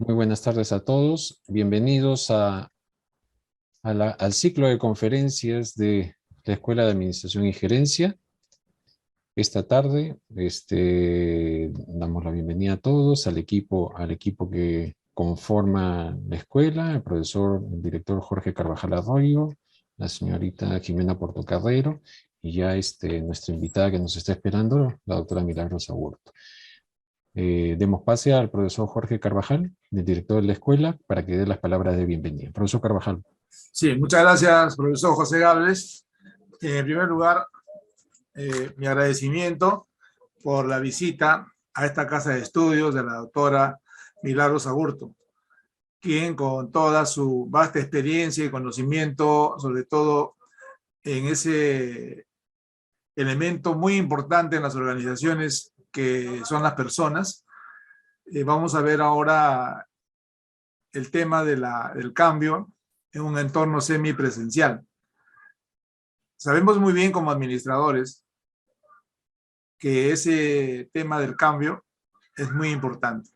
Muy buenas tardes a todos. Bienvenidos al ciclo de conferencias de la Escuela de Administración y Gerencia. Esta tarde damos la bienvenida a todos, al equipo que conforma la escuela, el director Jorge Carvajal Arroyo, la señorita Jimena Portocarrero y ya nuestra invitada que nos está esperando, la doctora Milagros Agurto. Demos pase al profesor Jorge Carvajal, el director de la escuela, para que dé las palabras de bienvenida. Profesor Carvajal. Sí, muchas gracias, profesor José Gables. En primer lugar, mi agradecimiento por la visita a esta casa de estudios de la doctora Milagros Agurto, quien con toda su vasta experiencia y conocimiento, sobre todo en ese elemento muy importante en las organizaciones que son las personas, vamos a ver ahora el tema del cambio en un entorno semipresencial. Sabemos muy bien como administradores que ese tema del cambio es muy importante.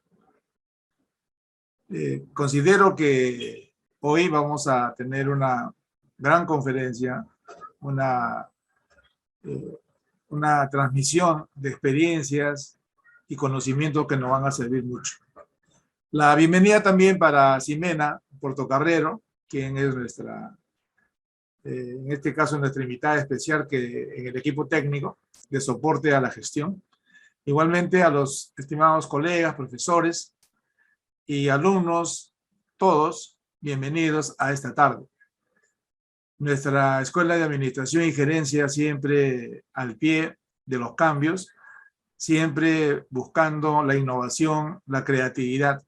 Considero que hoy vamos a tener una gran conferencia, una transmisión de experiencias y conocimientos que nos van a servir mucho. La bienvenida también para Ximena Portocarrero, quien es en este caso nuestra invitada especial que en el equipo técnico de soporte a la gestión. Igualmente a los estimados colegas, profesores y alumnos, todos bienvenidos a esta tarde. Nuestra Escuela de Administración y Gerencia siempre al pie de los cambios, siempre buscando la innovación, la creatividad.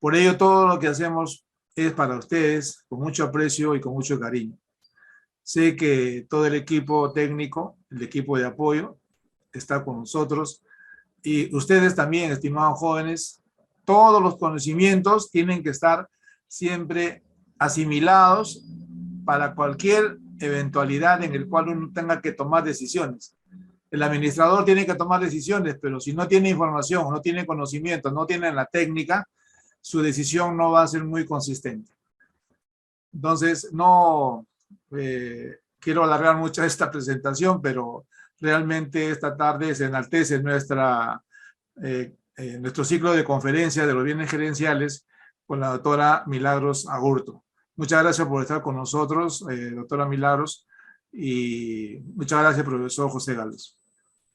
Por ello, todo lo que hacemos es para ustedes, con mucho aprecio y con mucho cariño. Sé que todo el equipo técnico, el equipo de apoyo, está con nosotros. Y ustedes también, estimados jóvenes, todos los conocimientos tienen que estar siempre asimilados para cualquier eventualidad en el cual uno tenga que tomar decisiones. El administrador tiene que tomar decisiones, pero si no tiene información, no tiene conocimiento, no tiene la técnica, su decisión no va a ser muy consistente. Entonces, no quiero alargar mucho esta presentación, pero realmente esta tarde se enaltece nuestro ciclo de conferencias de los bienes gerenciales con la doctora Milagros Agurto. Muchas gracias por estar con nosotros, doctora Milagros, y muchas gracias, profesor José Gales.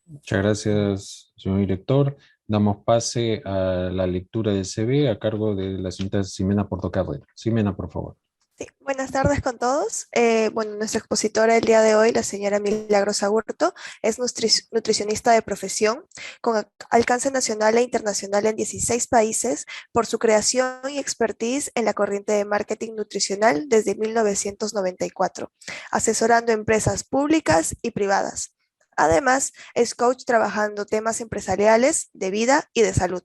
Muchas gracias, señor director. Damos pase a la lectura del CV a cargo de la señorita Ximena Portocarrero. Ximena, por favor. Sí, buenas tardes con todos. Bueno, nuestra expositora el día de hoy, la señora Milagros Agurto, es nutricionista de profesión, con alcance nacional e internacional en 16 países, por su creación y expertise en la corriente de marketing nutricional desde 1994, asesorando empresas públicas y privadas. Además, es coach trabajando temas empresariales, de vida y de salud.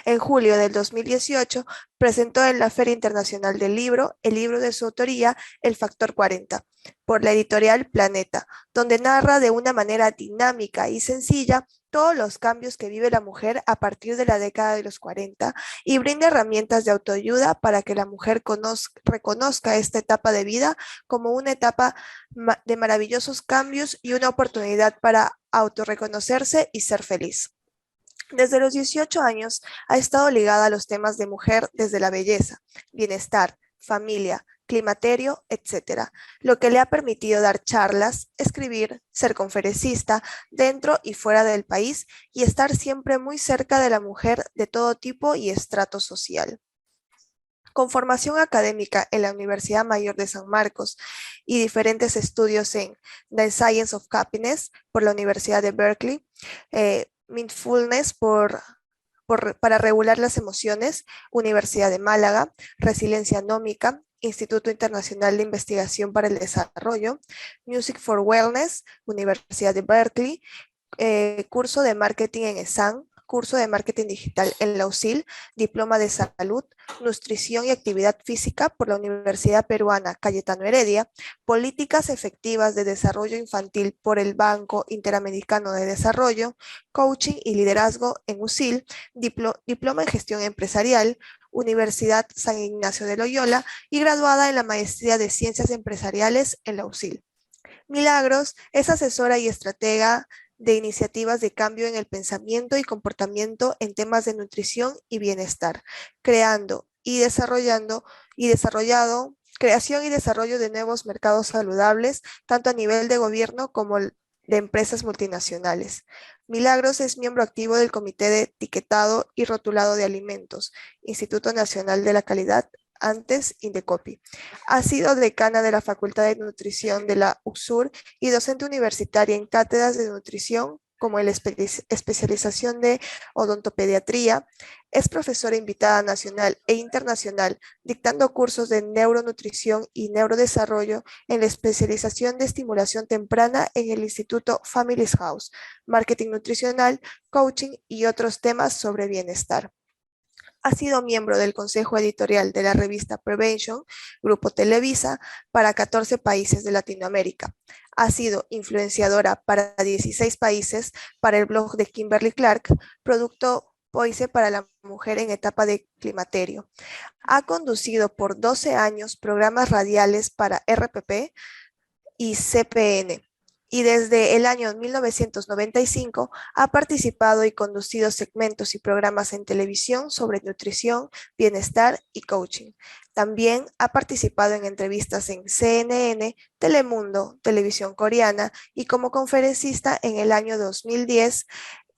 En julio del 2018 presentó en la Feria Internacional del Libro el libro de su autoría, El Factor 40, por la editorial Planeta, donde narra de una manera dinámica y sencilla todos los cambios que vive la mujer a partir de la década de los 40 y brinda herramientas de autoayuda para que la mujer reconozca esta etapa de vida como una etapa de maravillosos cambios y una oportunidad para autorreconocerse y ser feliz. Desde los 18 años ha estado ligada a los temas de mujer desde la belleza, bienestar, familia, climaterio, etc., lo que le ha permitido dar charlas, escribir, ser conferencista dentro y fuera del país y estar siempre muy cerca de la mujer de todo tipo y estrato social. Con formación académica en la Universidad Mayor de San Marcos y diferentes estudios en The Science of Happiness por la Universidad de Berkeley, Mindfulness para regular las emociones, Universidad de Málaga, Resiliencia Nómica, Instituto Internacional de Investigación para el Desarrollo, Music for Wellness, Universidad de Berkeley, curso de marketing en ESAN, curso de marketing digital en la USIL, diploma de salud, nutrición y actividad física por la Universidad Peruana Cayetano Heredia, políticas efectivas de desarrollo infantil por el Banco Interamericano de Desarrollo, coaching y liderazgo en USIL, diploma en gestión empresarial, Universidad San Ignacio de Loyola y graduada en la Maestría de Ciencias Empresariales en la UCIL. Milagros es asesora y estratega de iniciativas de cambio en el pensamiento y comportamiento en temas de nutrición y bienestar, creación y desarrollo de nuevos mercados saludables, tanto a nivel de gobierno como de empresas multinacionales. Milagros es miembro activo del Comité de Etiquetado y Rotulado de Alimentos, Instituto Nacional de la Calidad, antes Indecopi. Ha sido decana de la Facultad de Nutrición de la UXUR y docente universitaria en cátedras de nutrición como en la especialización de odontopediatría. Es profesora invitada nacional e internacional, dictando cursos de neuronutrición y neurodesarrollo en la especialización de estimulación temprana en el Instituto Family's House, marketing nutricional, coaching y otros temas sobre bienestar. Ha sido miembro del consejo editorial de la revista Prevention, Grupo Televisa, para 14 países de Latinoamérica. Ha sido influenciadora para 16 países para el blog de Kimberly Clark, Producto Poise para la mujer en etapa de climaterio. Ha conducido por 12 años programas radiales para RPP y CPN. Y desde el año 1995 ha participado y conducido segmentos y programas en televisión sobre nutrición, bienestar y coaching. También ha participado en entrevistas en CNN, Telemundo, Televisión Coreana y como conferencista en el año 2010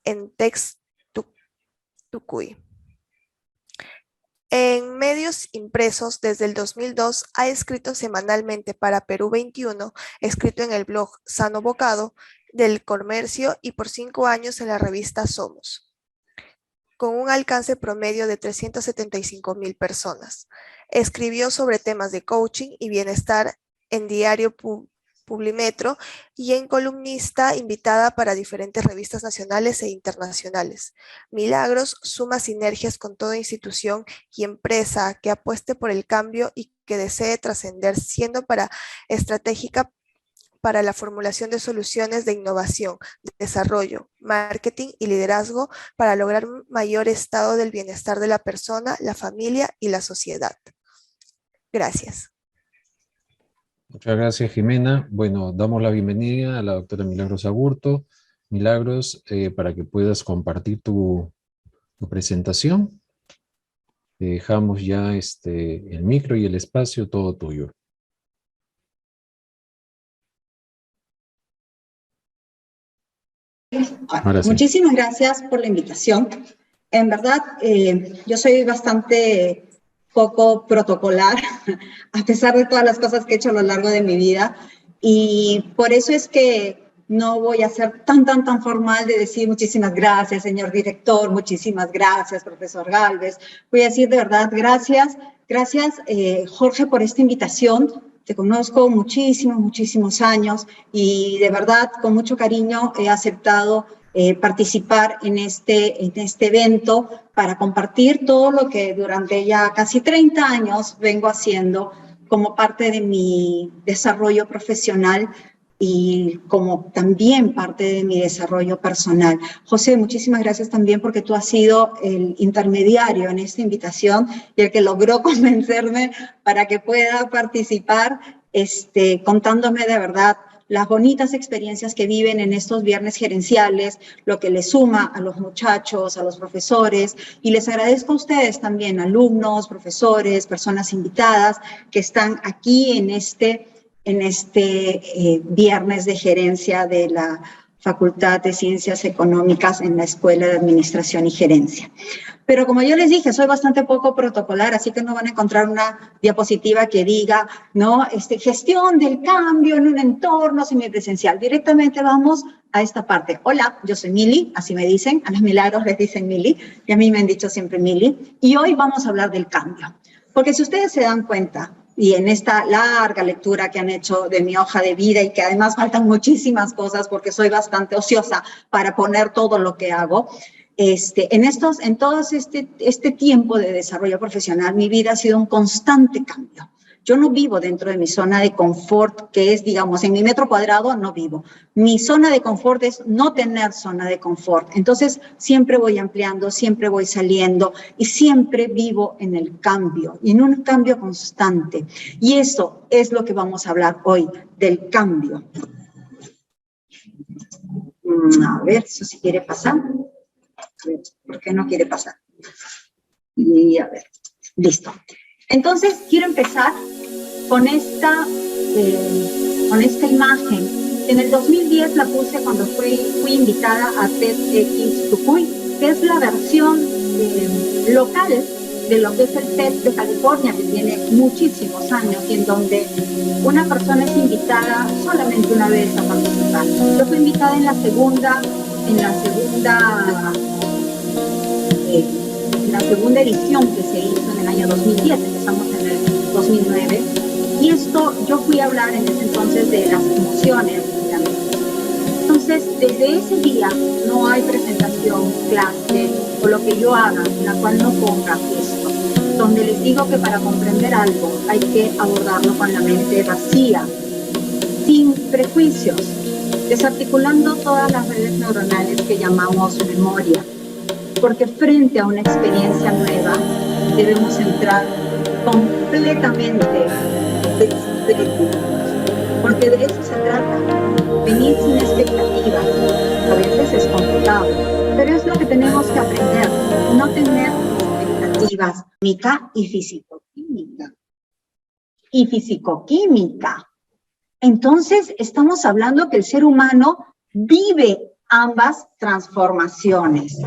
en Text Tukui. En medios impresos desde el 2002 ha escrito semanalmente para Perú 21, escrito en el blog Sano Bocado del Comercio y por 5 años en la revista Somos, con un alcance promedio de 375,000 personas. Escribió sobre temas de coaching y bienestar en Diario Publimetro y en columnista invitada para diferentes revistas nacionales e internacionales. Milagros suma sinergias con toda institución y empresa que apueste por el cambio y que desee trascender, siendo estratégica para la formulación de soluciones de innovación, desarrollo, marketing y liderazgo para lograr un mayor estado del bienestar de la persona, la familia y la sociedad. Gracias. Muchas gracias, Jimena. Bueno, damos la bienvenida a la doctora Milagros Aburto. Milagros, para que puedas compartir tu presentación. Te dejamos ya el micro y el espacio todo tuyo. Sí. Muchísimas gracias por la invitación. En verdad, yo soy bastante poco protocolar, a pesar de todas las cosas que he hecho a lo largo de mi vida, y por eso es que no voy a ser tan formal de decir muchísimas gracias, señor director, muchísimas gracias, profesor Gálvez. Voy a decir de verdad gracias, Jorge, por esta invitación. Te conozco muchísimos años y de verdad con mucho cariño he aceptado participar en este evento para compartir todo lo que durante ya casi 30 años vengo haciendo como parte de mi desarrollo profesional y como también parte de mi desarrollo personal. José, muchísimas gracias también porque tú has sido el intermediario en esta invitación y el que logró convencerme para que pueda participar, contándome de verdad las bonitas experiencias que viven en estos viernes gerenciales, lo que les suma a los muchachos, a los profesores, y les agradezco a ustedes también, alumnos, profesores, personas invitadas que están aquí en este viernes de gerencia de la Facultad de Ciencias Económicas en la Escuela de Administración y Gerencia. Pero como yo les dije, soy bastante poco protocolar, así que no van a encontrar una diapositiva que diga, ¿no? Gestión del cambio en un entorno semipresencial. Directamente vamos a esta parte. Hola, yo soy Mili, así me dicen, a los Milagros les dicen Mili, y a mí me han dicho siempre Mili, y hoy vamos a hablar del cambio. Porque si ustedes se dan cuenta, y en esta larga lectura que han hecho de mi hoja de vida y que además faltan muchísimas cosas porque soy bastante ociosa para poner todo lo que hago, en todo este tiempo de desarrollo profesional, mi vida ha sido un constante cambio. Yo no vivo dentro de mi zona de confort, que es, digamos, en mi metro cuadrado no vivo. Mi zona de confort es no tener zona de confort. Entonces, siempre voy ampliando, siempre voy saliendo y siempre vivo en el cambio, y en un cambio constante. Y eso es lo que vamos a hablar hoy, del cambio. A ver, eso sí quiere pasar. ¿Por qué no quiere pasar? Y a ver, listo. Entonces, quiero empezar con esta imagen. En el 2010 la puse cuando fui invitada a TEDx Tucuy, que es la versión local de lo que es el TED de California, que tiene muchísimos años, y en donde una persona es invitada solamente una vez a participar. Yo fui invitada en la segunda edición que se hizo en el año 2010, empezamos en el 2009, y yo fui a hablar en ese entonces de las emociones y la mente. Entonces, desde ese día no hay presentación, clase o lo que yo haga en la cual no ponga esto, donde les digo que para comprender algo hay que abordarlo con la mente vacía, sin prejuicios, desarticulando todas las redes neuronales que llamamos memoria. Porque frente a una experiencia nueva debemos entrar completamente desprevenidos, porque de eso se trata, venir sin expectativas. A veces es complicado, pero es lo que tenemos que aprender, no tener expectativas. Química y fisicoquímica. Entonces, estamos hablando que el ser humano vive ambas transformaciones.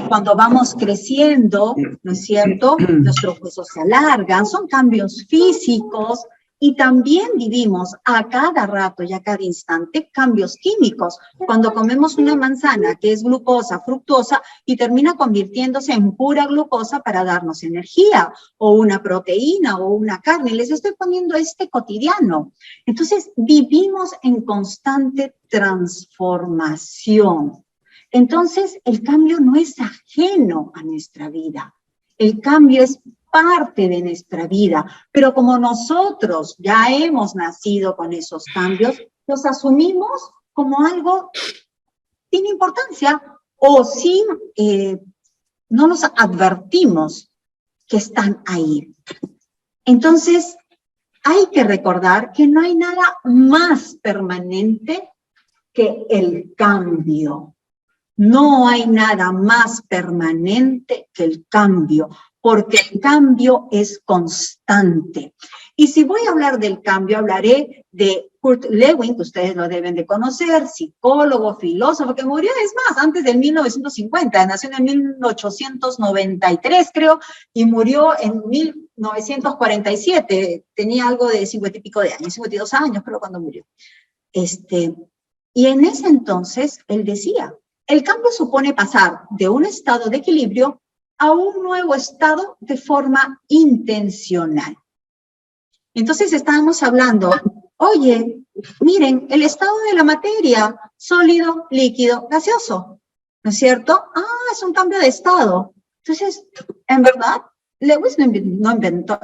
Cuando vamos creciendo, ¿no es cierto?, nuestros huesos se alargan, son cambios físicos, y también vivimos a cada rato y a cada instante cambios químicos. Cuando comemos una manzana que es glucosa, fructosa, y termina convirtiéndose en pura glucosa para darnos energía, o una proteína, o una carne, les estoy poniendo cotidiano. Entonces, vivimos en constante transformación. Entonces, el cambio no es ajeno a nuestra vida. El cambio es parte de nuestra vida, pero como nosotros ya hemos nacido con esos cambios, los asumimos como algo sin importancia o no los advertimos que están ahí. Entonces, hay que recordar que no hay nada más permanente que el cambio. No hay nada más permanente que el cambio, porque el cambio es constante. Y si voy a hablar del cambio, hablaré de Kurt Lewin, que ustedes lo deben de conocer, psicólogo, filósofo, que murió, es más, antes del 1950, nació en 1893, creo, y murió en 1947, tenía algo de 50 y pico de años, 52 años, creo, cuando murió. Y en ese entonces, él decía, el cambio supone pasar de un estado de equilibrio a un nuevo estado de forma intencional. Entonces estábamos hablando, oye, miren, el estado de la materia, sólido, líquido, gaseoso, ¿no es cierto? Ah, es un cambio de estado. Entonces, en verdad, Lewin no inventó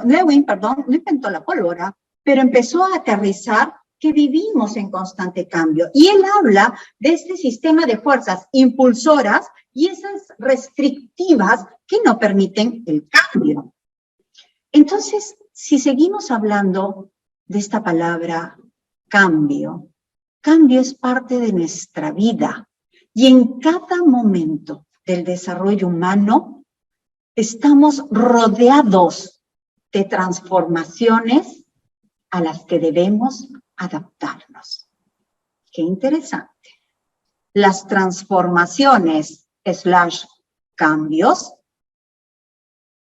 la pólvora, pero empezó a aterrizar que vivimos en constante cambio. Y él habla de este sistema de fuerzas impulsoras y esas restrictivas que no permiten el cambio. Entonces, si seguimos hablando de esta palabra cambio, cambio es parte de nuestra vida. Y en cada momento del desarrollo humano, estamos rodeados de transformaciones a las que debemos adaptarnos. Qué interesante. Las transformaciones / cambios,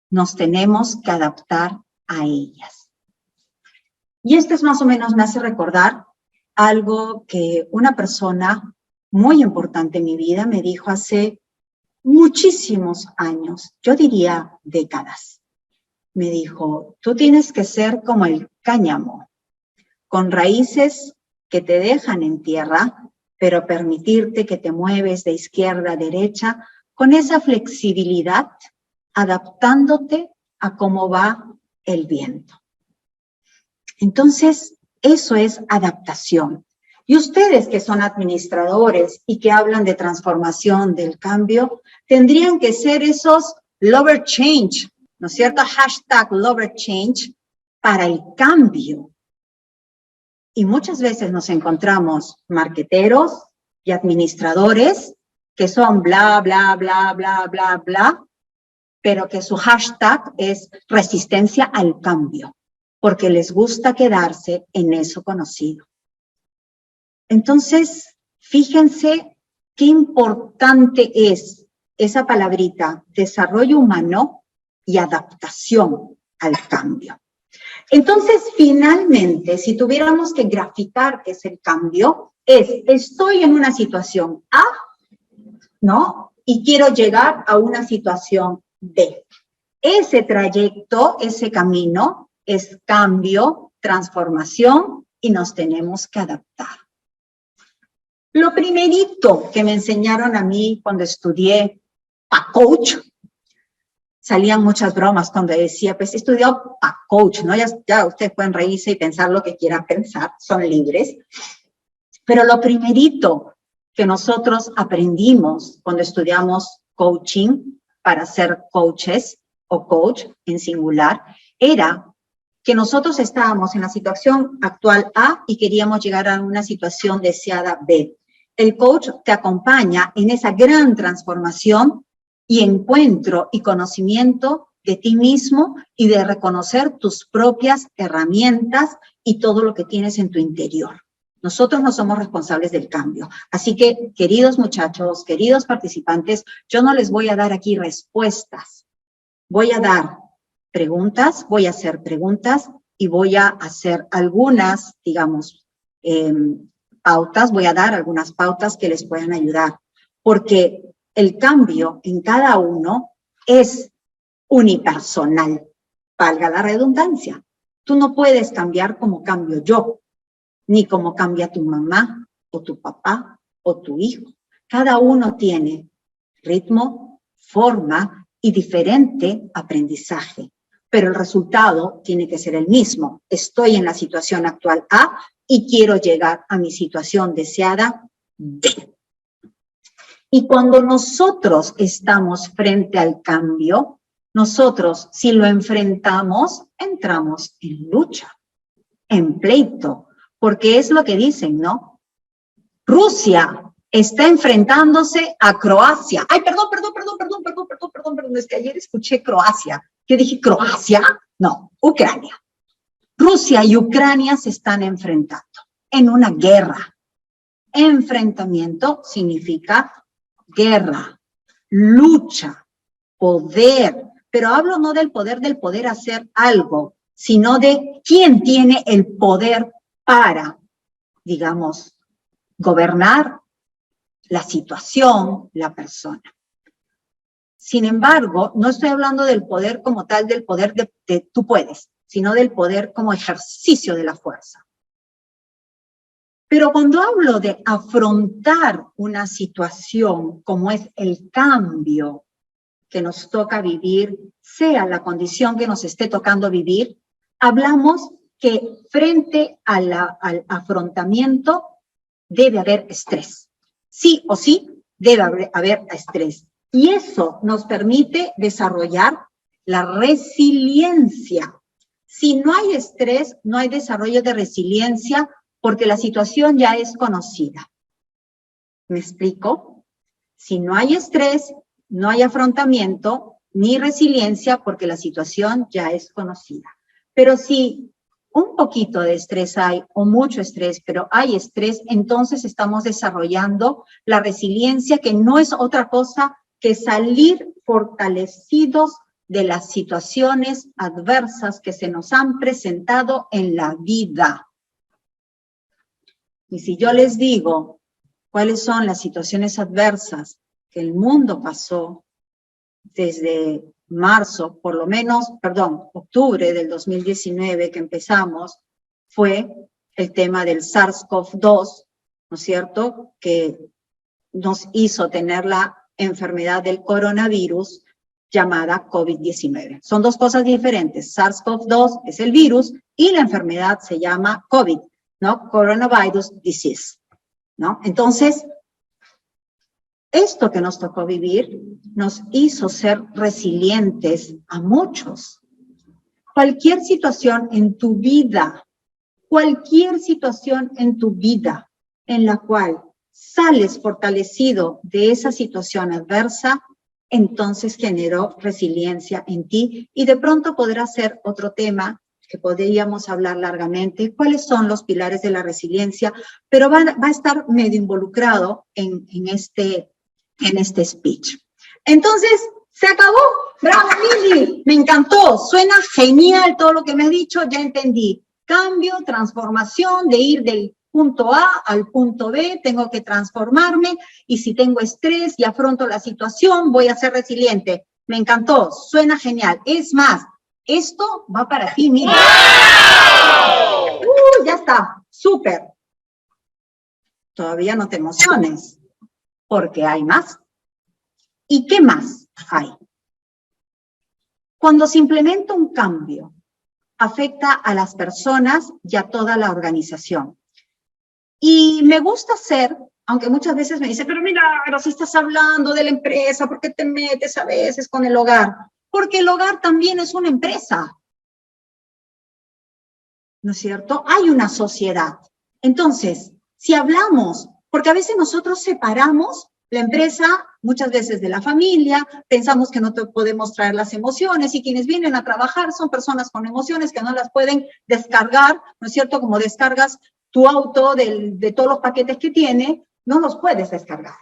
nos tenemos que adaptar a ellas. Y esto es más o menos, me hace recordar algo que una persona muy importante en mi vida me dijo hace muchísimos años, yo diría décadas. Me dijo, tú tienes que ser como el cáñamo, con raíces que te dejan en tierra, pero permitirte que te mueves de izquierda a derecha con esa flexibilidad, adaptándote a cómo va el viento. Entonces, eso es adaptación. Y ustedes que son administradores y que hablan de transformación, del cambio, tendrían que ser esos lover change, ¿no es cierto? Hashtag lover change para el cambio. Y muchas veces nos encontramos marqueteros y administradores que son bla, bla, bla, bla, bla, bla, pero que su hashtag es resistencia al cambio, porque les gusta quedarse en eso conocido. Entonces, fíjense qué importante es esa palabrita, desarrollo humano y adaptación al cambio. Entonces, finalmente, si tuviéramos que graficar qué es el cambio, estoy en una situación A, ¿no? Y quiero llegar a una situación B. Ese trayecto, ese camino, es cambio, transformación y nos tenemos que adaptar. Lo primerito que me enseñaron a mí cuando estudié para coach, salían muchas bromas cuando decía, pues he estudiado para coach, ¿no? Ya ustedes pueden reírse y pensar lo que quieran pensar, son libres. Pero lo primerito que nosotros aprendimos cuando estudiamos coaching para ser coaches o coach en singular, era que nosotros estábamos en la situación actual A y queríamos llegar a una situación deseada B. El coach te acompaña en esa gran transformación y encuentro y conocimiento de ti mismo y de reconocer tus propias herramientas y todo lo que tienes en tu interior. Nosotros no somos responsables del cambio. Así que, queridos muchachos, queridos participantes, yo no les voy a dar aquí respuestas. Voy a dar preguntas, voy a hacer preguntas y voy a hacer algunas, digamos, pautas, voy a dar algunas pautas que les puedan ayudar. Porque el cambio en cada uno es unipersonal, valga la redundancia. Tú no puedes cambiar como cambio yo, ni como cambia tu mamá, o tu papá, o tu hijo. Cada uno tiene ritmo, forma y diferente aprendizaje. Pero el resultado tiene que ser el mismo. Estoy en la situación actual A y quiero llegar a mi situación deseada B. Y cuando nosotros estamos frente al cambio, nosotros, si lo enfrentamos, entramos en lucha, en pleito, porque es lo que dicen, ¿no? Rusia está enfrentándose a Croacia. Ay, perdón, es que ayer escuché Croacia. ¿Qué dije? ¿Croacia? No, Ucrania. Rusia y Ucrania se están enfrentando en una guerra. Enfrentamiento significa guerra, lucha, poder. Pero hablo no del poder hacer algo, sino de quién tiene el poder para, digamos, gobernar la situación, la persona. Sin embargo, no estoy hablando del poder como tal, del poder de tú puedes, sino del poder como ejercicio de la fuerza. Pero cuando hablo de afrontar una situación como es el cambio que nos toca vivir, sea la condición que nos esté tocando vivir, hablamos que frente al afrontamiento debe haber estrés. Sí o sí debe haber estrés. Y eso nos permite desarrollar la resiliencia. Si no hay estrés, no hay desarrollo de resiliencia porque la situación ya es conocida. ¿Me explico? Si no hay estrés, no hay afrontamiento ni resiliencia porque la situación ya es conocida. Pero si un poquito de estrés hay o mucho estrés, pero hay estrés, entonces estamos desarrollando la resiliencia que no es otra cosa que salir fortalecidos de las situaciones adversas que se nos han presentado en la vida. Y si yo les digo cuáles son las situaciones adversas que el mundo pasó desde marzo, por lo menos, octubre del 2019 que empezamos, fue el tema del SARS-CoV-2, ¿no es cierto?, que nos hizo tener la enfermedad del coronavirus llamada COVID-19. Son dos cosas diferentes. SARS-CoV-2 es el virus y la enfermedad se llama COVID, ¿no? Coronavirus Disease, ¿no? Entonces, esto que nos tocó vivir nos hizo ser resilientes a muchos. Cualquier situación en tu vida, en la cual sales fortalecido de esa situación adversa, entonces generó resiliencia en ti, y de pronto podrá ser otro tema que podríamos hablar largamente, cuáles son los pilares de la resiliencia, pero va a estar medio involucrado en este speech. Entonces, se acabó. ¡Bravo, Mili! Me encantó, suena genial todo lo que me has dicho, ya entendí. Cambio, transformación, de ir del punto A al punto B, tengo que transformarme, y si tengo estrés y afronto la situación, voy a ser resiliente. Me encantó, suena genial. Es más, esto va para ti, Mili. Ya está, súper. Todavía no te emociones, porque hay más. ¿Y qué más hay? Cuando se implementa un cambio, afecta a las personas y a toda la organización. Y me gusta hacer, aunque muchas veces me dicen, pero mira, pero si estás hablando de la empresa, ¿por qué te metes a veces con el hogar? Porque el hogar también es una empresa, ¿no es cierto? Hay una sociedad. Entonces, si hablamos, porque a veces nosotros separamos la empresa, muchas veces de la familia, pensamos que no te podemos traer las emociones, y quienes vienen a trabajar son personas con emociones que no las pueden descargar, ¿no es cierto? Como descargas tu auto de todos los paquetes que tiene, no los puedes descargar.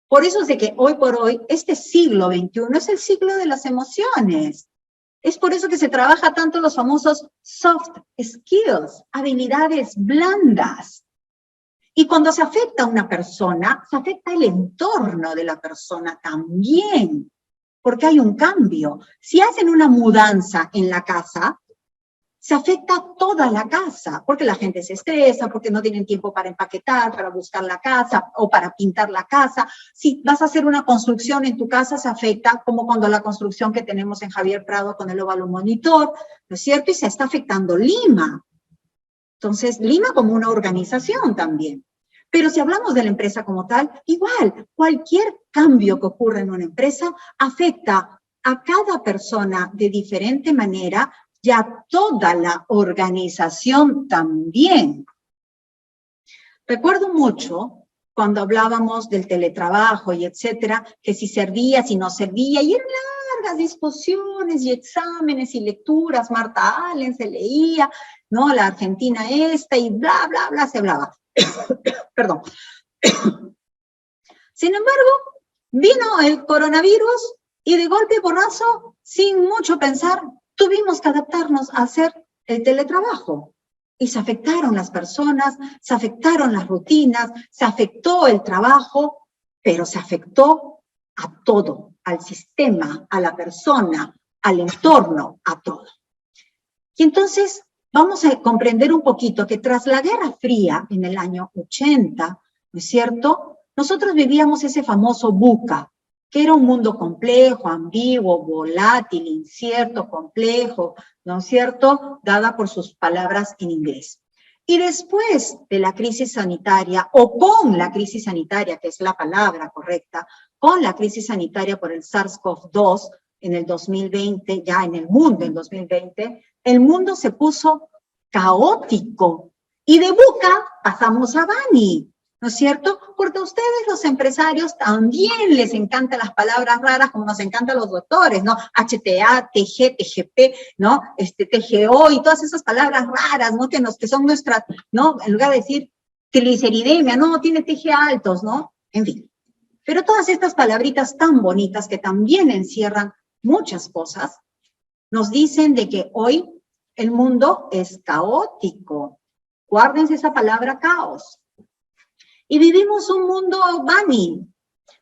Por eso es de que hoy por hoy, este siglo XXI es el siglo de las emociones. Es por eso que se trabaja tanto los famosos soft skills, habilidades blandas. Y cuando se afecta a una persona, se afecta el entorno de la persona también, porque hay un cambio. Si hacen una mudanza en la casa, se afecta a toda la casa, porque la gente se estresa, porque no tienen tiempo para empaquetar, para buscar la casa o para pintar la casa. Si vas a hacer una construcción en tu casa, se afecta, como cuando la construcción que tenemos en Javier Prado con el óvalo monitor, ¿no es cierto? Y se está afectando Lima. Entonces, Lima como una organización también. Pero si hablamos de la empresa como tal, igual, cualquier cambio que ocurra en una empresa afecta a cada persona de diferente manera y a toda la organización también. Recuerdo mucho cuando hablábamos del teletrabajo y etcétera, que si servía, si no servía, y eran largas discusiones y exámenes y lecturas. Marta Allen se leía, ¿no? La Argentina esta, y bla, bla, bla, se hablaba. Perdón. Sin embargo, vino el coronavirus y de golpe y porrazo, sin mucho pensar, tuvimos que adaptarnos a hacer el teletrabajo. Y se afectaron las personas, se afectaron las rutinas, se afectó el trabajo, pero se afectó a todo, al sistema, a la persona, al entorno, a todo. Y entonces vamos a comprender un poquito que tras la Guerra Fría, en el año 80, ¿no es cierto?, nosotros vivíamos ese famoso VUCA, que era un mundo complejo, ambiguo, volátil, incierto, complejo, ¿no es cierto?, dada por sus palabras en inglés. Y después de la crisis sanitaria, o con la crisis sanitaria, que es la palabra correcta, con la crisis sanitaria por el SARS-CoV-2 en el 2020, ya en el mundo en 2020, el mundo se puso caótico. Y de VUCA pasamos a BANI, ¿no es cierto? Porque a ustedes los empresarios también les encantan las palabras raras, como nos encantan los doctores, ¿no? HTA, TG, TGP, ¿no? TGO y todas esas palabras raras, ¿no? Que son nuestras, ¿no? En lugar de decir trigliceridemia, no, tiene TG altos, ¿no? En fin. Pero todas estas palabritas tan bonitas que también encierran muchas cosas, nos dicen de que hoy el mundo es caótico. Guárdense esa palabra caos. Y vivimos un mundo BANI,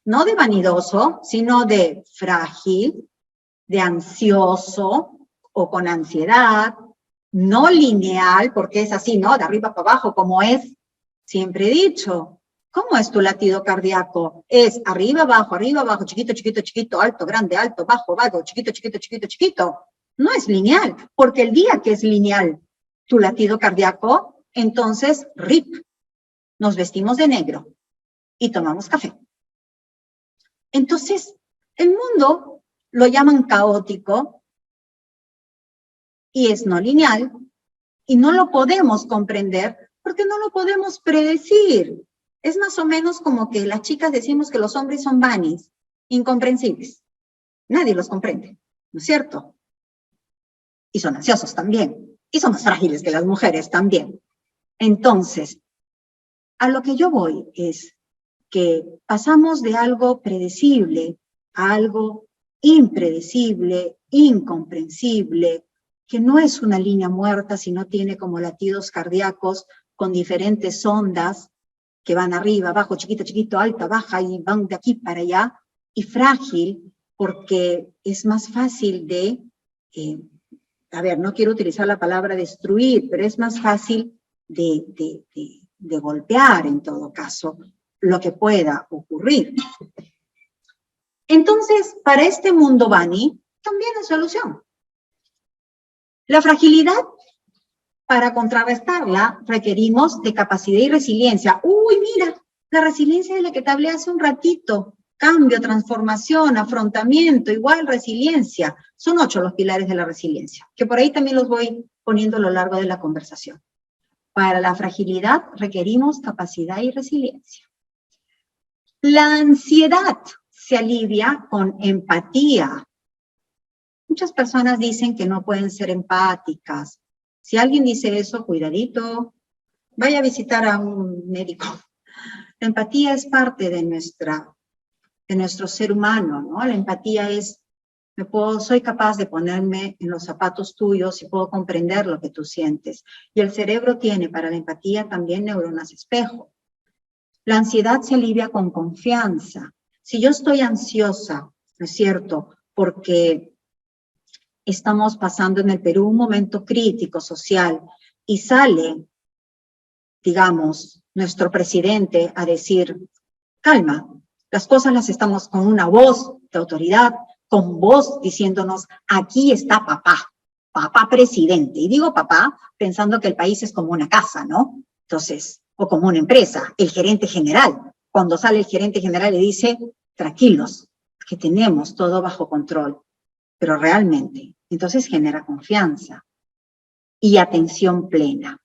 no de vanidoso, sino de frágil, de ansioso o con ansiedad, no lineal, porque es así, ¿no? De arriba para abajo, como es siempre dicho. ¿Cómo es tu latido cardíaco? Es arriba, abajo, chiquito, chiquito, chiquito, alto, grande, alto, bajo, vago, chiquito, chiquito, chiquito, chiquito. No es lineal, porque el día que es lineal tu latido cardíaco, entonces, RIP, nos vestimos de negro y tomamos café. Entonces, el mundo lo llaman caótico y es no lineal y no lo podemos comprender porque no lo podemos predecir. Es más o menos como que las chicas decimos que los hombres son bunnies, incomprensibles. Nadie los comprende, ¿no es cierto? Y son ansiosos también. Y son más frágiles que las mujeres también. Entonces, a lo que yo voy es que pasamos de algo predecible a algo impredecible, incomprensible, que no es una línea muerta, sino tiene como latidos cardíacos con diferentes ondas que van arriba, abajo, chiquito, chiquito, alta, baja, y van de aquí para allá, y frágil, porque es más fácil de, a ver, no quiero utilizar la palabra destruir, pero es más fácil de golpear, en todo caso, lo que pueda ocurrir. Entonces, para este mundo Bunny, también hay solución. La fragilidad, para contrarrestarla, requerimos de capacidad y resiliencia. Uy, mira, la resiliencia de la que te hablé hace un ratito. Cambio, transformación, afrontamiento, igual resiliencia. Son 8 los pilares de la resiliencia, que por ahí también los voy poniendo a lo largo de la conversación. Para la fragilidad requerimos capacidad y resiliencia. La ansiedad se alivia con empatía. Muchas personas dicen que no pueden ser empáticas. Si alguien dice eso, cuidadito, vaya a visitar a un médico. La empatía es parte de nuestro ser humano, ¿no? La empatía es, soy capaz de ponerme en los zapatos tuyos y puedo comprender lo que tú sientes. Y el cerebro tiene para la empatía también neuronas espejo. La ansiedad se alivia con confianza. Si yo estoy ansiosa, ¿no es cierto?, porque estamos pasando en el Perú un momento crítico social y sale, digamos, nuestro presidente a decir, calma, las cosas las estamos con una voz de autoridad, con voz diciéndonos, aquí está papá, papá presidente. Y digo papá pensando que el país es como una casa, ¿no? Entonces, o como una empresa, el gerente general. Cuando sale el gerente general y dice, tranquilos, que tenemos todo bajo control. Pero realmente, entonces genera confianza y atención plena.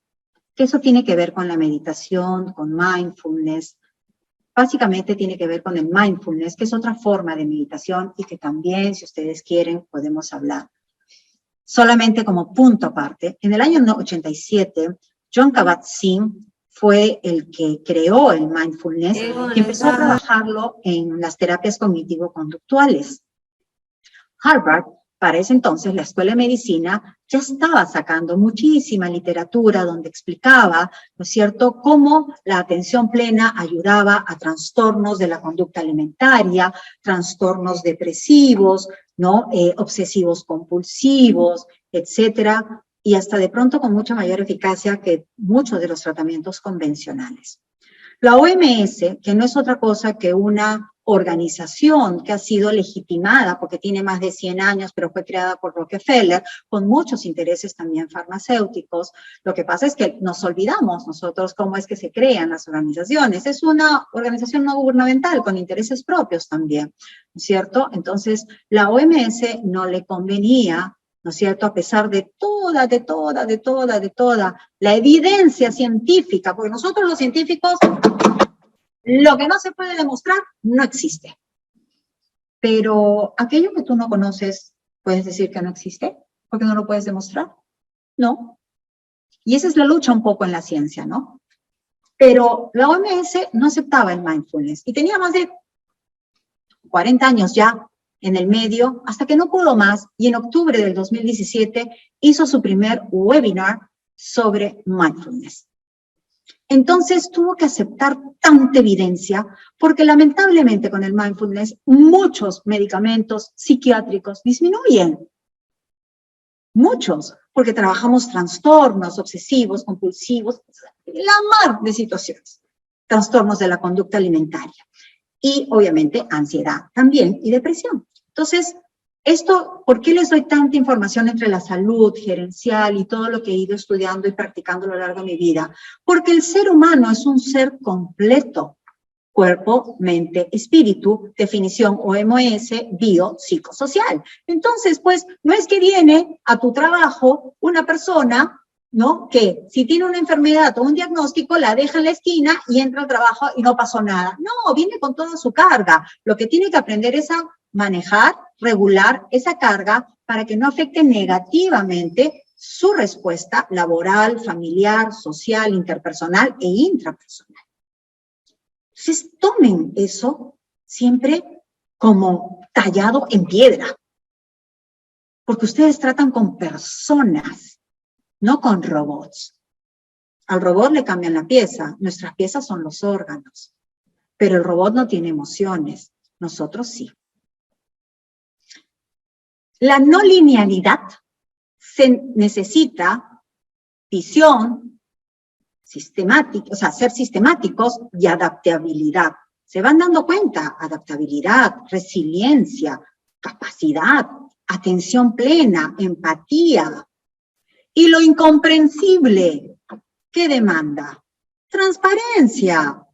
Que eso tiene que ver con la meditación, con mindfulness. Básicamente tiene que ver con el mindfulness, que es otra forma de meditación y que también, si ustedes quieren, podemos hablar. Solamente como punto aparte, en el año 87, Jon Kabat-Zinn fue el que creó el mindfulness y empezó a trabajarlo en las terapias cognitivo-conductuales. Harvard, para ese entonces, la Escuela de Medicina, ya estaba sacando muchísima literatura donde explicaba, ¿no es cierto?, cómo la atención plena ayudaba a trastornos de la conducta alimentaria, trastornos depresivos, ¿no?, obsesivos compulsivos, etcétera, y hasta de pronto con mucha mayor eficacia que muchos de los tratamientos convencionales. La OMS, que no es otra cosa que una organización que ha sido legitimada porque tiene más de 100 años, pero fue creada por Rockefeller, con muchos intereses también farmacéuticos. Lo que pasa es que nos olvidamos nosotros cómo es que se crean las organizaciones. Es una organización no gubernamental con intereses propios también, ¿no es cierto? Entonces, la OMS no le convenía, ¿no es cierto?, a pesar de toda la evidencia científica, porque nosotros los científicos, lo que no se puede demostrar, no existe. Pero aquello que tú no conoces, ¿puedes decir que no existe? ¿Porque no lo puedes demostrar? No. Y esa es la lucha un poco en la ciencia, ¿no? Pero la OMS no aceptaba el mindfulness y tenía más de 40 años ya en el medio, hasta que no pudo más, y en octubre del 2017 hizo su primer webinar sobre mindfulness. Entonces tuvo que aceptar tanta evidencia, porque lamentablemente con el mindfulness muchos medicamentos psiquiátricos disminuyen. Muchos, porque trabajamos trastornos obsesivos, compulsivos, la mar de situaciones. Trastornos de la conducta alimentaria. Y obviamente ansiedad también y depresión. Entonces, Esto, ¿por qué les doy tanta información entre la salud gerencial y todo lo que he ido estudiando y practicando a lo largo de mi vida? Porque el ser humano es un ser completo. Cuerpo, mente, espíritu, definición OMS, biopsicosocial. Entonces, pues, no es que viene a tu trabajo una persona, ¿no? Que si tiene una enfermedad o un diagnóstico, la deja en la esquina y entra al trabajo y no pasó nada. No, viene con toda su carga. Lo que tiene que aprender es a manejar, regular esa carga para que no afecte negativamente su respuesta laboral, familiar, social, interpersonal e intrapersonal. Entonces, tomen eso siempre como tallado en piedra. Porque ustedes tratan con personas, no con robots. Al robot le cambian la pieza. Nuestras piezas son los órganos. Pero el robot no tiene emociones. Nosotros sí. La no linealidad se necesita visión, sistemática, o sea, ser sistemáticos y adaptabilidad. ¿Se van dando cuenta? Adaptabilidad, resiliencia, capacidad, atención plena, empatía. Y lo incomprensible, ¿qué demanda? Transparencia,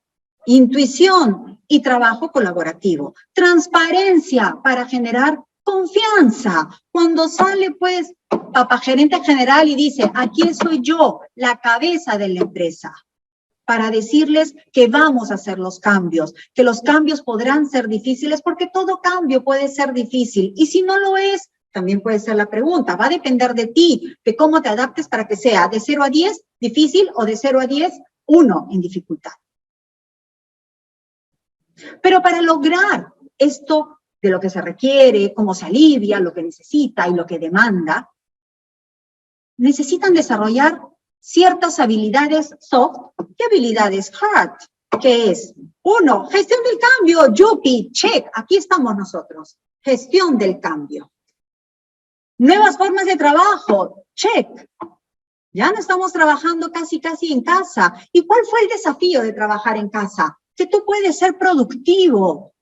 intuición y trabajo colaborativo. Transparencia para generar confianza. Cuando sale, pues, gerente general y dice, aquí estoy yo, la cabeza de la empresa, para decirles que vamos a hacer los cambios, que los cambios podrán ser difíciles, porque todo cambio puede ser difícil. Y si no lo es, también puede ser la pregunta. Va a depender de ti, de cómo te adaptes para que sea de 0 a 10 difícil o de 0 a 10, 1 en dificultad. Pero para lograr esto de lo que se requiere, cómo se alivia, lo que necesita y lo que demanda, necesitan desarrollar ciertas habilidades soft y habilidades hard, que es, 1, gestión del cambio, yupi, check, aquí estamos nosotros, gestión del cambio. Nuevas formas de trabajo, check. Ya no estamos trabajando casi en casa. ¿Y cuál fue el desafío de trabajar en casa? Que tú puedes ser productivo.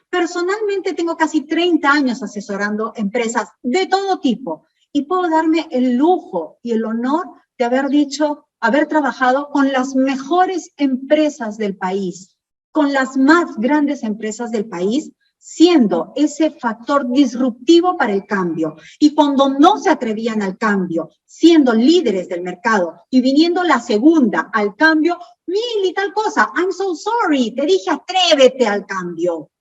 Personalmente tengo casi 30 años asesorando empresas de todo tipo y puedo darme el lujo y el honor de haber trabajado con las mejores empresas del país, con las más grandes empresas del país, siendo ese factor disruptivo para el cambio. Y cuando no se atrevían al cambio, siendo líderes del mercado y viniendo la segunda al cambio, mil y tal cosa, I'm so sorry, te dije atrévete al cambio.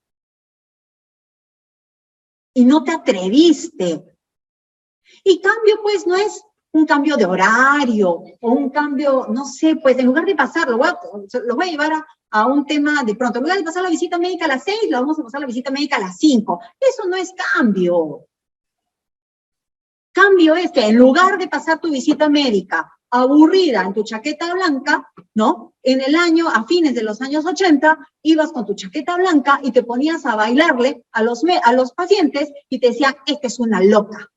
Y no te atreviste. Y cambio, pues, no es un cambio de horario o un cambio, no sé, pues, en lugar de pasar, lo voy a llevar a un tema de pronto. En lugar de pasar la visita médica a las 6, lo vamos a pasar la visita médica a las 5. Eso no es cambio. Cambio es que en lugar de pasar tu visita médica aburrida en tu chaqueta blanca, ¿no? En el año, a fines de los años 80, ibas con tu chaqueta blanca y te ponías a bailarle a los pacientes y te decían, esta es una loca.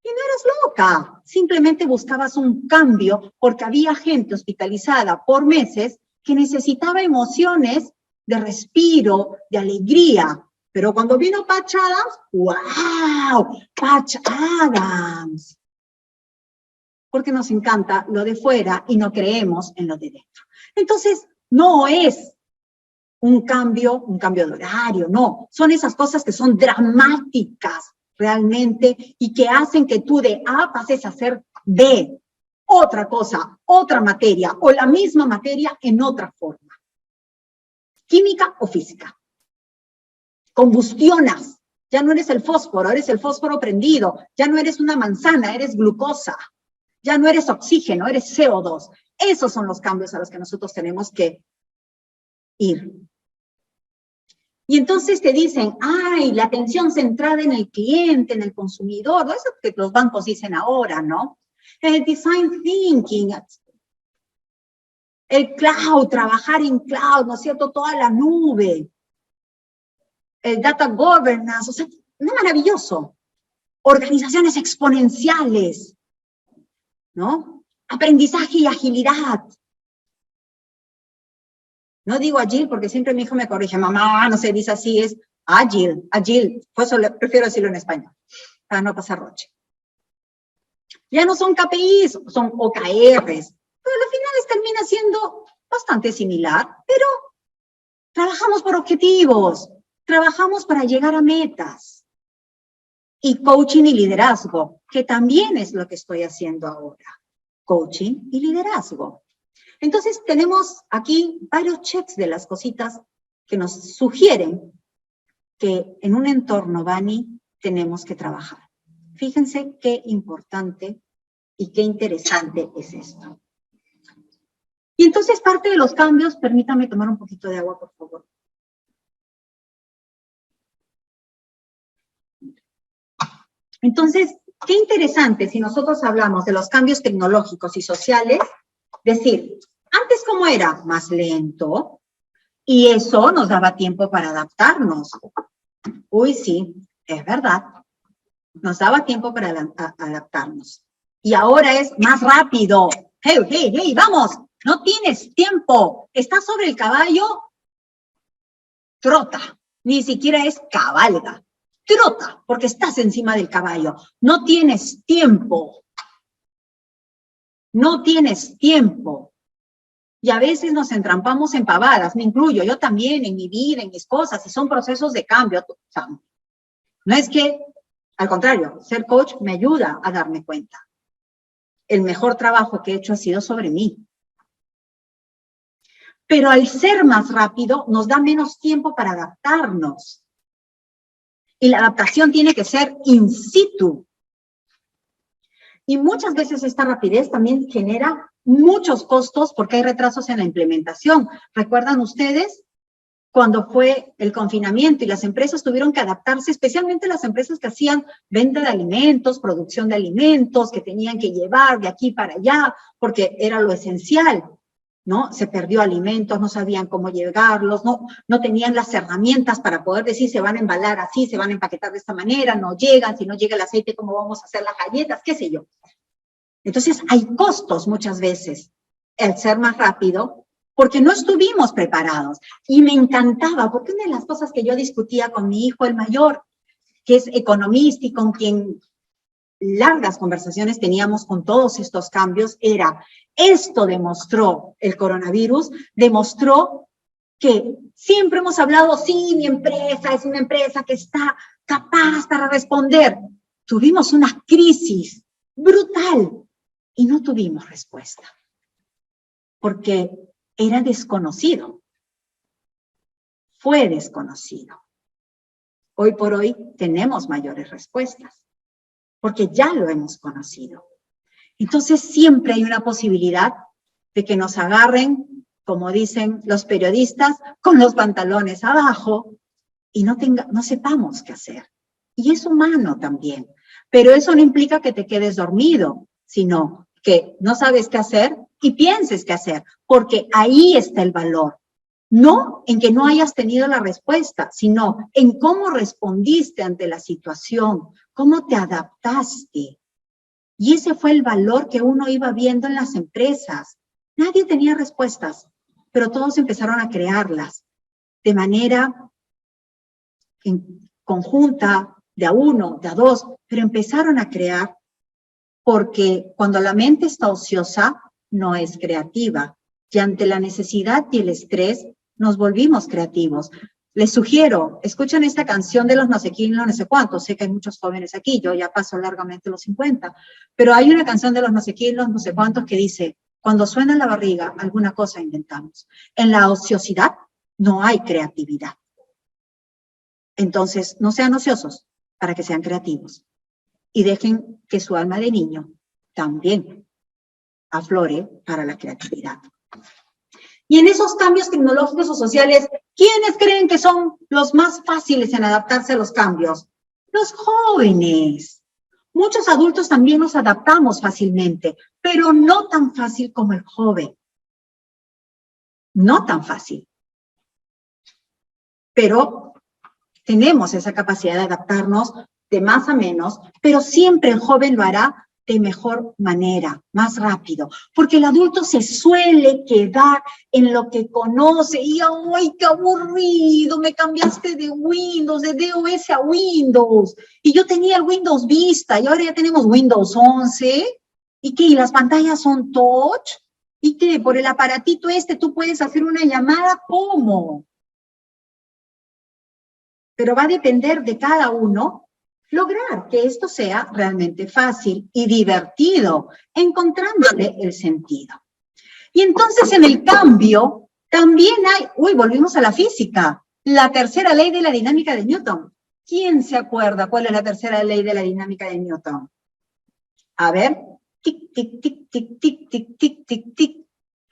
Y no eras loca, simplemente buscabas un cambio porque había gente hospitalizada por meses que necesitaba emociones de respiro, de alegría. Pero cuando vino Patch Adams, ¡wow! Patch Adams. Porque nos encanta lo de fuera y no creemos en lo de dentro. Entonces, no es un cambio de horario, no. Son esas cosas que son dramáticas realmente y que hacen que tú de A pases a ser B. Otra cosa, otra materia o la misma materia en otra forma. Química o física. Combustionas. Ya no eres el fósforo prendido. Ya no eres una manzana, eres glucosa. Ya no eres oxígeno, eres CO2. Esos son los cambios a los que nosotros tenemos que ir. Y entonces te dicen, ay, la atención centrada en el cliente, en el consumidor, eso que los bancos dicen ahora, ¿no? El design thinking, el cloud, trabajar en cloud, ¿no es cierto? Toda la nube, el data governance, o sea, no maravilloso. Organizaciones exponenciales, ¿no? Aprendizaje y agilidad. No digo agile porque siempre mi hijo me corrige, mamá, no se dice así, es Agile, pues prefiero decirlo en español, para no pasar roche. Ya no son KPIs, son OKRs, pero al final termina siendo bastante similar, pero trabajamos por objetivos, trabajamos para llegar a metas. Y coaching y liderazgo, que también es lo que estoy haciendo ahora. Coaching y liderazgo. Entonces tenemos aquí varios checks de las cositas que nos sugieren que en un entorno Bani tenemos que trabajar. Fíjense qué importante y qué interesante es esto. Y entonces parte de los cambios, permítame tomar un poquito de agua, por favor. Entonces, qué interesante si nosotros hablamos de los cambios tecnológicos y sociales, decir, antes cómo era, más lento, y eso nos daba tiempo para adaptarnos. Uy, sí, es verdad, nos daba tiempo para adaptarnos. Y ahora es más rápido. Hey, vamos, no tienes tiempo, estás sobre el caballo, trota, ni siquiera es cabalga. Trota, porque estás encima del caballo. No tienes tiempo. No tienes tiempo. Y a veces nos entrampamos en pavadas, me incluyo, yo también, en mi vida, en mis cosas, y son procesos de cambio. O sea, no es que, al contrario, ser coach me ayuda a darme cuenta. El mejor trabajo que he hecho ha sido sobre mí. Pero al ser más rápido, nos da menos tiempo para adaptarnos. Y la adaptación tiene que ser in situ. Y muchas veces esta rapidez también genera muchos costos porque hay retrasos en la implementación. ¿Recuerdan ustedes cuando fue el confinamiento y las empresas tuvieron que adaptarse, especialmente las empresas que hacían venta de alimentos, producción de alimentos, que tenían que llevar de aquí para allá porque era lo esencial? ¿No? Se perdió alimentos, no sabían cómo llegarlos, no tenían las herramientas para poder decir se van a embalar así, se van a empaquetar de esta manera, no llegan, si no llega el aceite, ¿cómo vamos a hacer las galletas? ¿Qué sé yo? Entonces hay costos muchas veces el ser más rápido porque no estuvimos preparados. Y me encantaba, porque una de las cosas que yo discutía con mi hijo, el mayor, que es economista y con quien largas conversaciones teníamos con todos estos cambios, era, esto demostró el coronavirus, demostró que siempre hemos hablado, sí, mi empresa es una empresa que está capaz para responder. Tuvimos una crisis brutal y no tuvimos respuesta, porque era desconocido, fue desconocido. Hoy por hoy tenemos mayores respuestas, porque ya lo hemos conocido. Entonces siempre hay una posibilidad de que nos agarren, como dicen los periodistas, con los pantalones abajo y no sepamos qué hacer. Y es humano también, pero eso no implica que te quedes dormido, sino que no sabes qué hacer y pienses qué hacer, porque ahí está el valor. No en que no hayas tenido la respuesta, sino en cómo respondiste ante la situación, cómo te adaptaste. Y ese fue el valor que uno iba viendo en las empresas. Nadie tenía respuestas, pero todos empezaron a crearlas de manera conjunta, de a uno, de a dos, pero empezaron a crear porque cuando la mente está ociosa, no es creativa. Y ante la necesidad y el estrés, nos volvimos creativos. Les sugiero, escuchen esta canción de los no sé quién, no sé cuántos. Sé que hay muchos jóvenes aquí, yo ya paso largamente los 50. Pero hay una canción de los no sé quién, los no sé cuántos que dice, cuando suena la barriga, alguna cosa inventamos. En la ociosidad no hay creatividad. Entonces, no sean ociosos para que sean creativos. Y dejen que su alma de niño también aflore para la creatividad. Y en esos cambios tecnológicos o sociales, ¿quiénes creen que son los más fáciles en adaptarse a los cambios? Los jóvenes. Muchos adultos también nos adaptamos fácilmente, pero no tan fácil como el joven. No tan fácil. Pero tenemos esa capacidad de adaptarnos de más a menos, pero siempre el joven lo hará de mejor manera, más rápido, porque el adulto se suele quedar en lo que conoce y ¡ay, qué aburrido! Me cambiaste de Windows, de DOS a Windows, y yo tenía el Windows Vista y ahora ya tenemos Windows 11, ¿y qué? ¿Y las pantallas son touch? ¿Y qué? ¿Por el aparatito tú puedes hacer una llamada? ¿Cómo? Pero va a depender de cada uno lograr que esto sea realmente fácil y divertido, encontrándole el sentido. Y entonces en el cambio también hay, volvimos a la física, la tercera ley de la dinámica de Newton. ¿Quién se acuerda cuál es la tercera ley de la dinámica de Newton? A ver, tic, tic, tic, tic, tic, tic, tic, tic, tic.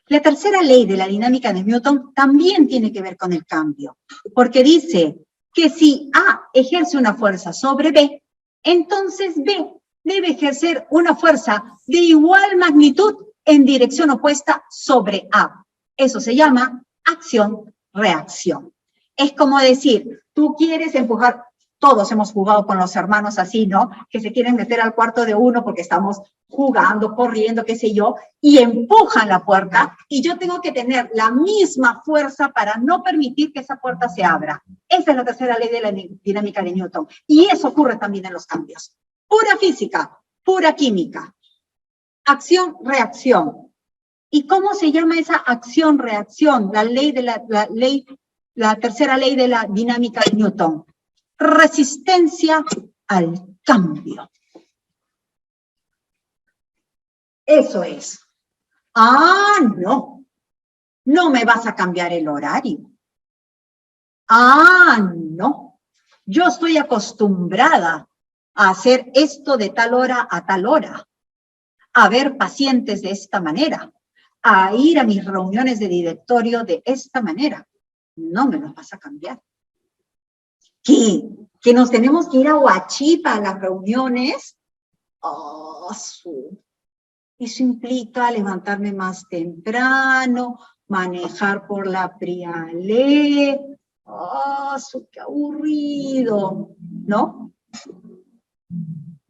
La tercera ley de la dinámica de Newton también tiene que ver con el cambio, porque dice que si A ejerce una fuerza sobre B, entonces B debe ejercer una fuerza de igual magnitud en dirección opuesta sobre A. Eso se llama acción-reacción. Es como decir, tú quieres empujar, todos hemos jugado con los hermanos así, ¿no? Que se quieren meter al cuarto de uno porque estamos jugando, corriendo, qué sé yo, y empujan la puerta, y yo tengo que tener la misma fuerza para no permitir que esa puerta se abra. Esa es la tercera ley de la dinámica de Newton, y eso ocurre también en los cambios. Pura física, pura química. Acción-reacción. ¿Y cómo se llama esa acción-reacción? La tercera ley de la dinámica de Newton. Resistencia al cambio. Eso es. Ah, no. No me vas a cambiar el horario. Ah, no. Yo estoy acostumbrada a hacer esto de tal hora a tal hora, a ver pacientes de esta manera, a ir a mis reuniones de directorio de esta manera. No me los vas a cambiar. ¿Qué? ¿Que nos tenemos que ir a Huachipa a las reuniones? Oh, eso implica levantarme más temprano, manejar por la Prialé. Oh, qué aburrido, ¿no?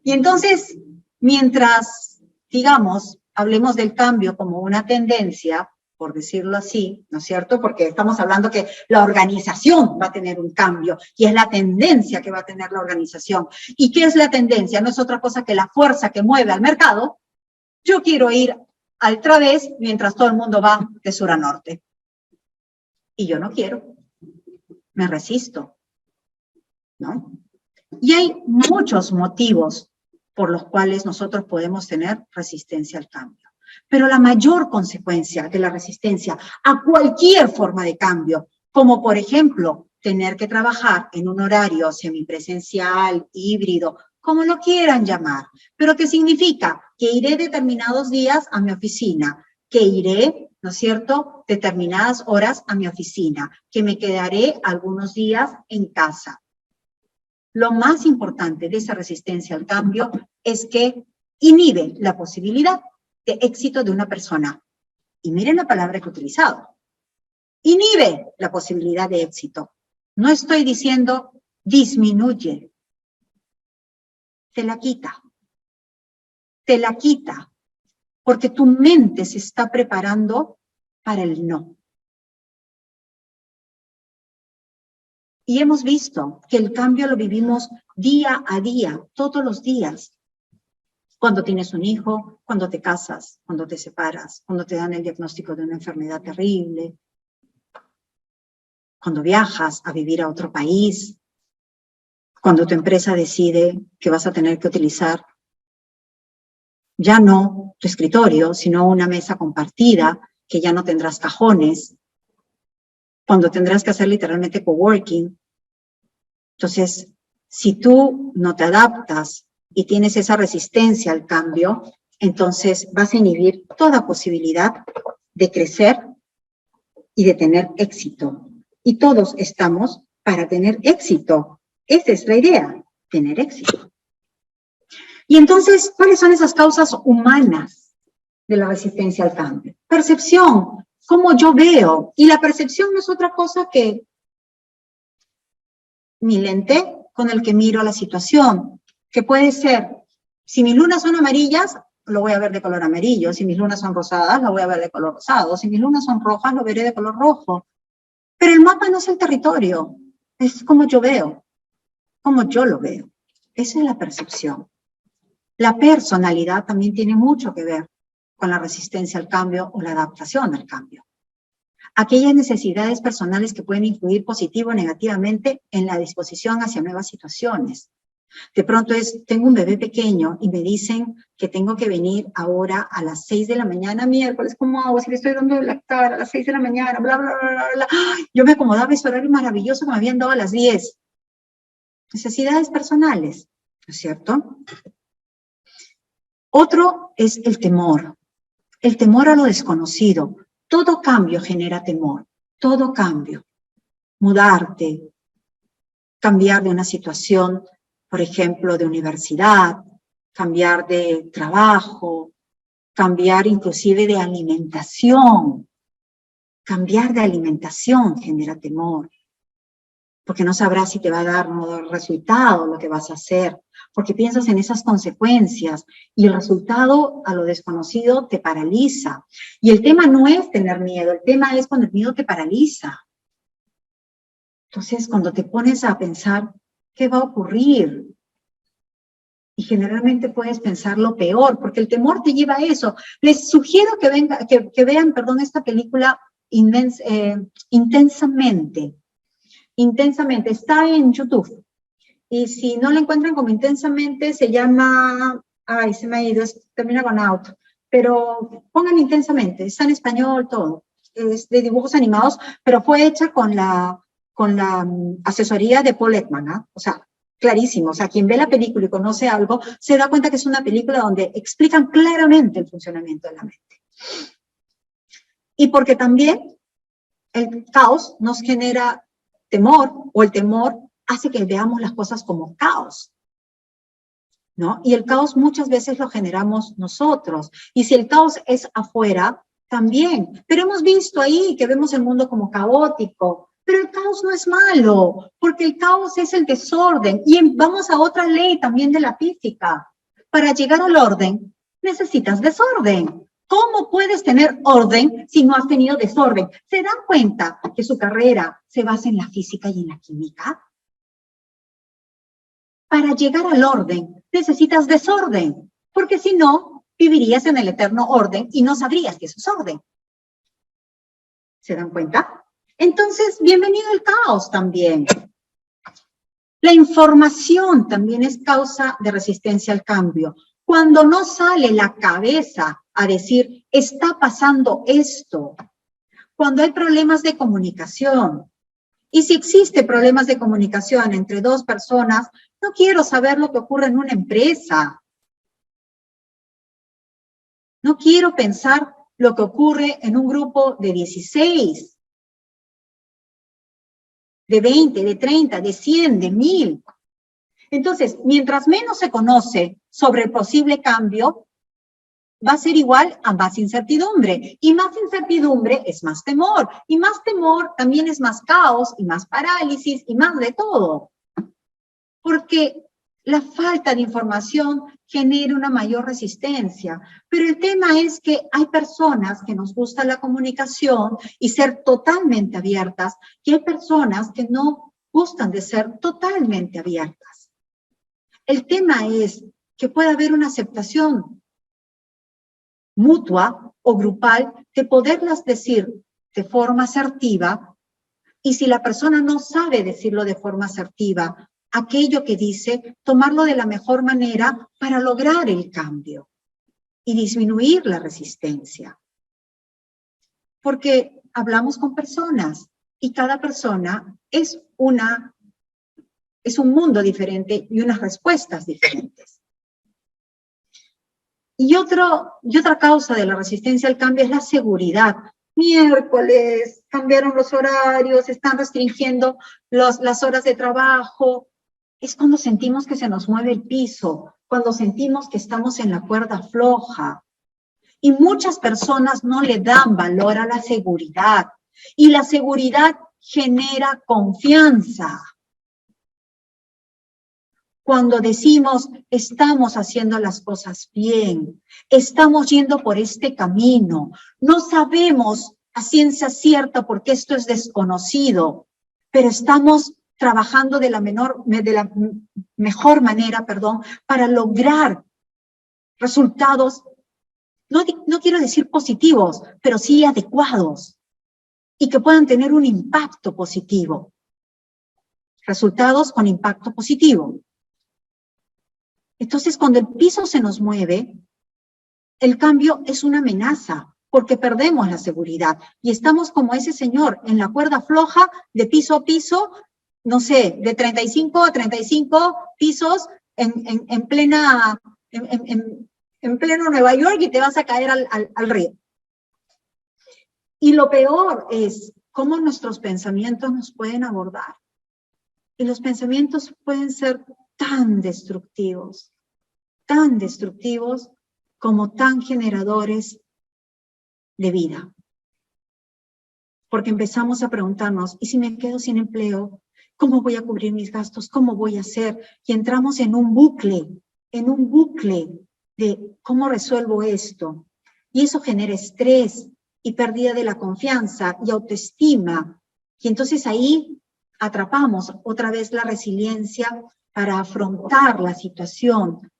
Y entonces, mientras, digamos, hablemos del cambio como una tendencia, por decirlo así, ¿no es cierto? Porque estamos hablando que la organización va a tener un cambio y es la tendencia que va a tener la organización. ¿Y qué es la tendencia? No es otra cosa que la fuerza que mueve al mercado. Yo quiero ir al través mientras todo el mundo va de sur a norte. Y yo no quiero. Me resisto, ¿no? Y hay muchos motivos por los cuales nosotros podemos tener resistencia al cambio. Pero la mayor consecuencia de la resistencia a cualquier forma de cambio, como por ejemplo tener que trabajar en un horario semipresencial, híbrido, como lo quieran llamar, pero que significa que iré determinados días a mi oficina, que iré, ¿no es cierto?, determinadas horas a mi oficina, que me quedaré algunos días en casa. Lo más importante de esa resistencia al cambio es que inhibe la posibilidad de éxito de una persona. Y miren la palabra que he utilizado. Inhibe la posibilidad de éxito. No estoy diciendo disminuye. Te la quita. Te la quita. Porque tu mente se está preparando para el no. Y hemos visto que el cambio lo vivimos día a día, todos los días. Cuando tienes un hijo, cuando te casas, cuando te separas, cuando te dan el diagnóstico de una enfermedad terrible, cuando viajas a vivir a otro país, cuando tu empresa decide que vas a tener que utilizar ya no tu escritorio, sino una mesa compartida, que ya no tendrás cajones, cuando tendrás que hacer literalmente coworking. Entonces, si tú no te adaptas y tienes esa resistencia al cambio, entonces vas a inhibir toda posibilidad de crecer y de tener éxito. Y todos estamos para tener éxito. Esa es la idea, tener éxito. Y entonces, ¿cuáles son esas causas humanas de la resistencia al cambio? Percepción, cómo yo veo. Y la percepción no es otra cosa que mi lente con el que miro la situación, que puede ser Si mis lunas son amarillas, lo voy a ver de color amarillo. Si mis lunas son rosadas, lo voy a ver de color rosado. Si mis lunas son rojas, lo veré de color rojo. Pero el mapa no es el territorio, es como yo veo, como yo lo veo. Esa es la percepción. La personalidad también tiene mucho que ver con la resistencia al cambio o la adaptación al cambio. Aquellas necesidades personales que pueden influir positivo o negativamente en la disposición hacia nuevas situaciones. De pronto tengo un bebé pequeño y me dicen que tengo que venir ahora a las 6 de la mañana, miércoles, ¿cómo hago? Si le estoy dando de lactar a las 6 de la mañana, bla, bla, bla, bla, bla. Yo me acomodaba ese horario maravilloso que me habían dado a las 10. Necesidades personales, ¿no es cierto? Otro es el temor a lo desconocido. Todo cambio genera temor, todo cambio. Mudarte, cambiar de una situación, por ejemplo, de universidad, cambiar de trabajo, cambiar inclusive de alimentación. Cambiar de alimentación genera temor, porque no sabrás si te va a dar o no dar resultado lo que vas a hacer, porque piensas en esas consecuencias y el resultado a lo desconocido te paraliza. Y el tema no es tener miedo, el tema es cuando el miedo te paraliza. Entonces, cuando te pones a pensar, ¿qué va a ocurrir? Y generalmente puedes pensar lo peor, porque el temor te lleva a eso. Les sugiero que vean esta película Intensamente. Intensamente, está en YouTube. Y si no la encuentran como Intensamente, se llama, se me ha ido, termina con out. Pero pongan Intensamente, está en español todo. Es de dibujos animados, pero fue hecha con la asesoría de Paul Ekman, ¿eh? O sea, clarísimo. O sea, quien ve la película y conoce algo, se da cuenta que es una película donde explican claramente el funcionamiento de la mente. Y porque también el caos nos genera temor, o el temor hace que veamos las cosas como caos, ¿no? Y el caos muchas veces lo generamos nosotros. Y si el caos es afuera, también. Pero hemos visto ahí que vemos el mundo como caótico. Pero el caos no es malo, porque el caos es el desorden. Y vamos a otra ley también de la física. Para llegar al orden, necesitas desorden. ¿Cómo puedes tener orden si no has tenido desorden? ¿Se dan cuenta que su carrera se basa en la física y en la química? Para llegar al orden, necesitas desorden, porque si no, vivirías en el eterno orden y no sabrías que eso es orden. ¿Se dan cuenta? Entonces, bienvenido al caos también. La información también es causa de resistencia al cambio. Cuando no sale la cabeza a decir, está pasando esto, cuando hay problemas de comunicación, y si existe problemas de comunicación entre dos personas, no quiero saber lo que ocurre en una empresa. No quiero pensar lo que ocurre en un grupo de 16, de 20, de 30, de 100, de 1000. Entonces, mientras menos se conoce sobre el posible cambio, va a ser igual a más incertidumbre. Y más incertidumbre es más temor. Y más temor también es más caos y más parálisis y más de todo. Porque la falta de información genera una mayor resistencia. Pero el tema es que hay personas que nos gusta la comunicación y ser totalmente abiertas, y hay personas que no gustan de ser totalmente abiertas. El tema es que puede haber una aceptación mutua o grupal de poderlas decir de forma asertiva, y si la persona no sabe decirlo de forma asertiva, aquello que dice, tomarlo de la mejor manera para lograr el cambio y disminuir la resistencia. Porque hablamos con personas y cada persona es un mundo diferente y unas respuestas diferentes. Y otra causa de la resistencia al cambio es la seguridad. Miércoles, cambiaron los horarios, están restringiendo las horas de trabajo. Es cuando sentimos que se nos mueve el piso, cuando sentimos que estamos en la cuerda floja. Y muchas personas no le dan valor a la seguridad. Y la seguridad genera confianza. cuando decimos estamos haciendo las cosas bien, estamos yendo por este camino, no sabemos a ciencia cierta porque esto es desconocido, pero estamos trabajando de la mejor manera, para lograr resultados, no quiero decir positivos, pero sí adecuados y que puedan tener un impacto positivo. Resultados con impacto positivo. Entonces, cuando el piso se nos mueve, el cambio es una amenaza, porque perdemos la seguridad. Y estamos como ese señor en la cuerda floja, de piso a piso, no sé, de 35 a 35 pisos en pleno Nueva York y te vas a caer al río. Y lo peor es cómo nuestros pensamientos nos pueden abordar. Y los pensamientos pueden ser tan destructivos como tan generadores de vida. Porque empezamos a preguntarnos, ¿y si me quedo sin empleo? ¿Cómo voy a cubrir mis gastos? ¿Cómo voy a hacer? Y entramos en un bucle de ¿cómo resuelvo esto? Y eso genera estrés y pérdida de la confianza y autoestima. Y entonces ahí atrapamos otra vez la resiliencia para afrontar la situación.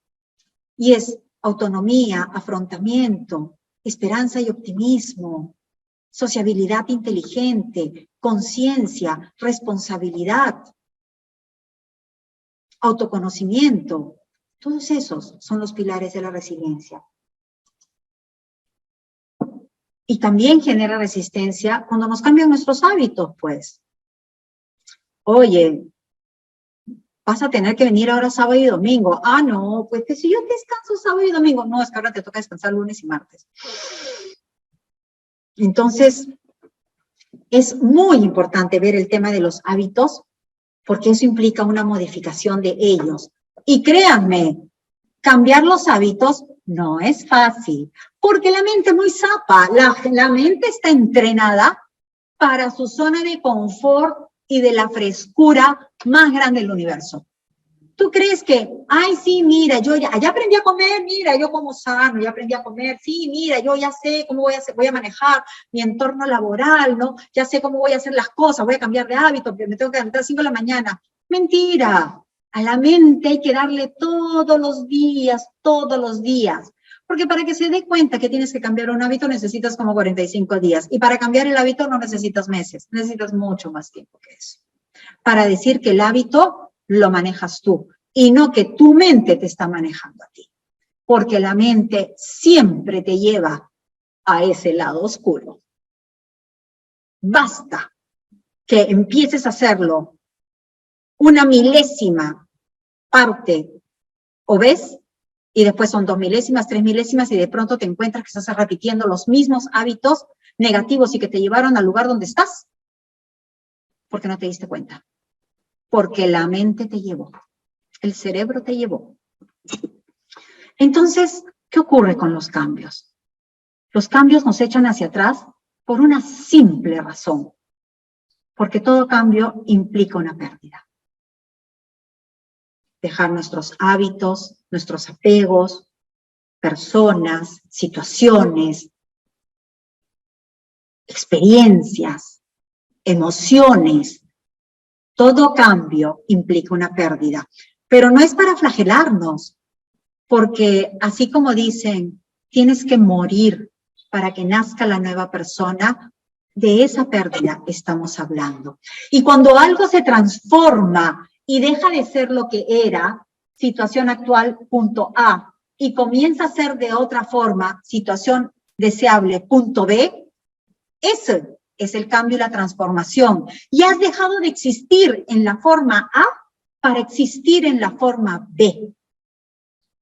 Y es autonomía, afrontamiento, esperanza y optimismo, sociabilidad inteligente, conciencia, responsabilidad, autoconocimiento. Todos esos son los pilares de la resiliencia. Y también genera resistencia cuando nos cambian nuestros hábitos, pues. Oye, vas a tener que venir ahora sábado y domingo. Ah, no, pues que si yo descanso sábado y domingo. No, es que ahora te toca descansar lunes y martes. Entonces, es muy importante ver el tema de los hábitos, porque eso implica una modificación de ellos. Y créanme, cambiar los hábitos no es fácil, porque la mente es muy zapa. La mente está entrenada para su zona de confort y de la frescura más grande del universo. ¿Tú crees que, ay, sí, mira, yo ya aprendí a comer, mira, yo como sano, ya aprendí a comer, sí, mira, yo ya sé cómo voy a manejar mi entorno laboral, ¿no? Ya sé cómo voy a hacer las cosas, voy a cambiar de hábito, porque me tengo que levantar a las 5 de la mañana. Mentira. A la mente hay que darle todos los días, porque para que se dé cuenta que tienes que cambiar un hábito necesitas como 45 días, y para cambiar el hábito no necesitas meses, necesitas mucho más tiempo que eso. Para decir que el hábito lo manejas tú, y no que tu mente te está manejando a ti, porque la mente siempre te lleva a ese lado oscuro. Basta que empieces a hacerlo una milésima parte, o ves, y después son 2 milésimas, 3 milésimas, y de pronto te encuentras que estás repitiendo los mismos hábitos negativos y que te llevaron al lugar donde estás, porque no te diste cuenta. Porque la mente te llevó, el cerebro te llevó. Entonces, ¿qué ocurre con los cambios? Los cambios nos echan hacia atrás por una simple razón, porque todo cambio implica una pérdida. Dejar nuestros hábitos, nuestros apegos, personas, situaciones, experiencias, emociones. Todo cambio implica una pérdida, pero no es para flagelarnos, porque así como dicen, tienes que morir para que nazca la nueva persona, de esa pérdida estamos hablando. Y cuando algo se transforma y deja de ser lo que era, situación actual, punto A, y comienza a ser de otra forma, situación deseable, punto B, eso es el cambio y la transformación. Y has dejado de existir en la forma A para existir en la forma B.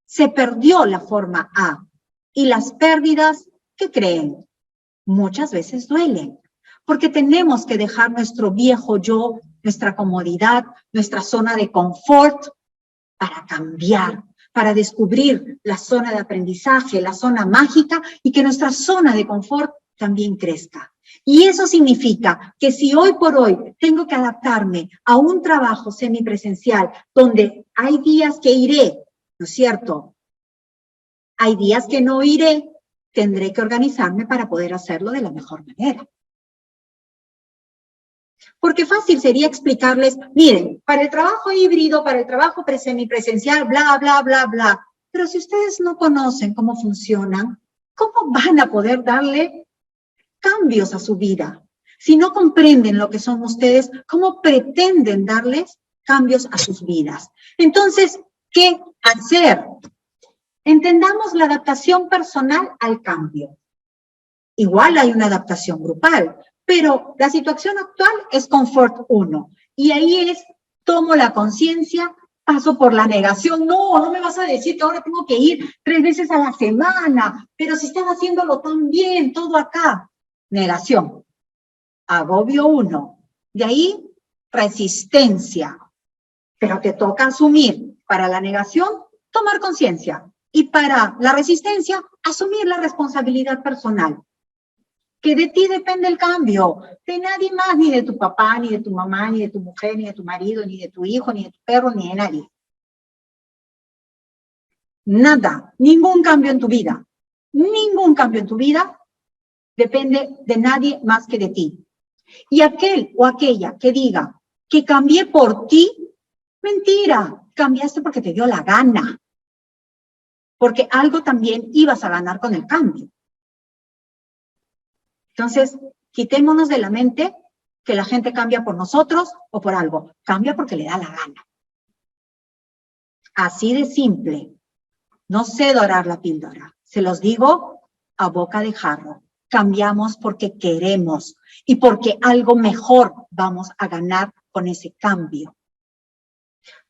Se perdió la forma A. Y las pérdidas, ¿qué creen? Muchas veces duelen. Porque tenemos que dejar nuestro viejo yo, nuestra comodidad, nuestra zona de confort para cambiar, para descubrir la zona de aprendizaje, la zona mágica, y que nuestra zona de confort también crezca. Y eso significa que si hoy por hoy tengo que adaptarme a un trabajo semipresencial donde hay días que iré, ¿no es cierto? Hay días que no iré, tendré que organizarme para poder hacerlo de la mejor manera. Porque fácil sería explicarles, miren, para el trabajo híbrido, para el trabajo semipresencial, bla, bla, bla, bla. Pero si ustedes no conocen cómo funcionan, ¿cómo van a poder darle cambios a su vida? Si no comprenden lo que son ustedes, ¿cómo pretenden darles cambios a sus vidas? Entonces, ¿qué hacer? Entendamos la adaptación personal al cambio. Igual hay una adaptación grupal, pero la situación actual es confort 1. Y ahí es, tomo la conciencia, paso por la negación. No, no me vas a decir que ahora tengo que ir 3 veces a la semana, pero si estás haciéndolo tan bien, todo acá. Negación. Agobio 1. De ahí, resistencia. Pero te toca asumir para la negación, tomar conciencia. Y para la resistencia, asumir la responsabilidad personal. Que de ti depende el cambio, de nadie más, ni de tu papá, ni de tu mamá, ni de tu mujer, ni de tu marido, ni de tu hijo, ni de tu perro, ni de nadie. Nada, ningún cambio en tu vida depende de nadie más que de ti. Y aquel o aquella que diga que cambié por ti, mentira, cambiaste porque te dio la gana. Porque algo también ibas a ganar con el cambio. Entonces, quitémonos de la mente que la gente cambia por nosotros o por algo. Cambia porque le da la gana. Así de simple. No sé dorar la píldora. Se los digo a boca de jarro. Cambiamos porque queremos y porque algo mejor vamos a ganar con ese cambio.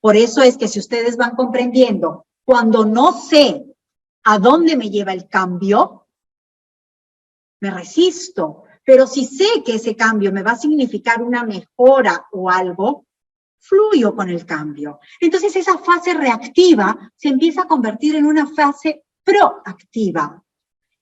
Por eso es que si ustedes van comprendiendo, cuando no sé a dónde me lleva el cambio, me resisto, pero si sé que ese cambio me va a significar una mejora o algo, fluyo con el cambio. Entonces esa fase reactiva se empieza a convertir en una fase proactiva.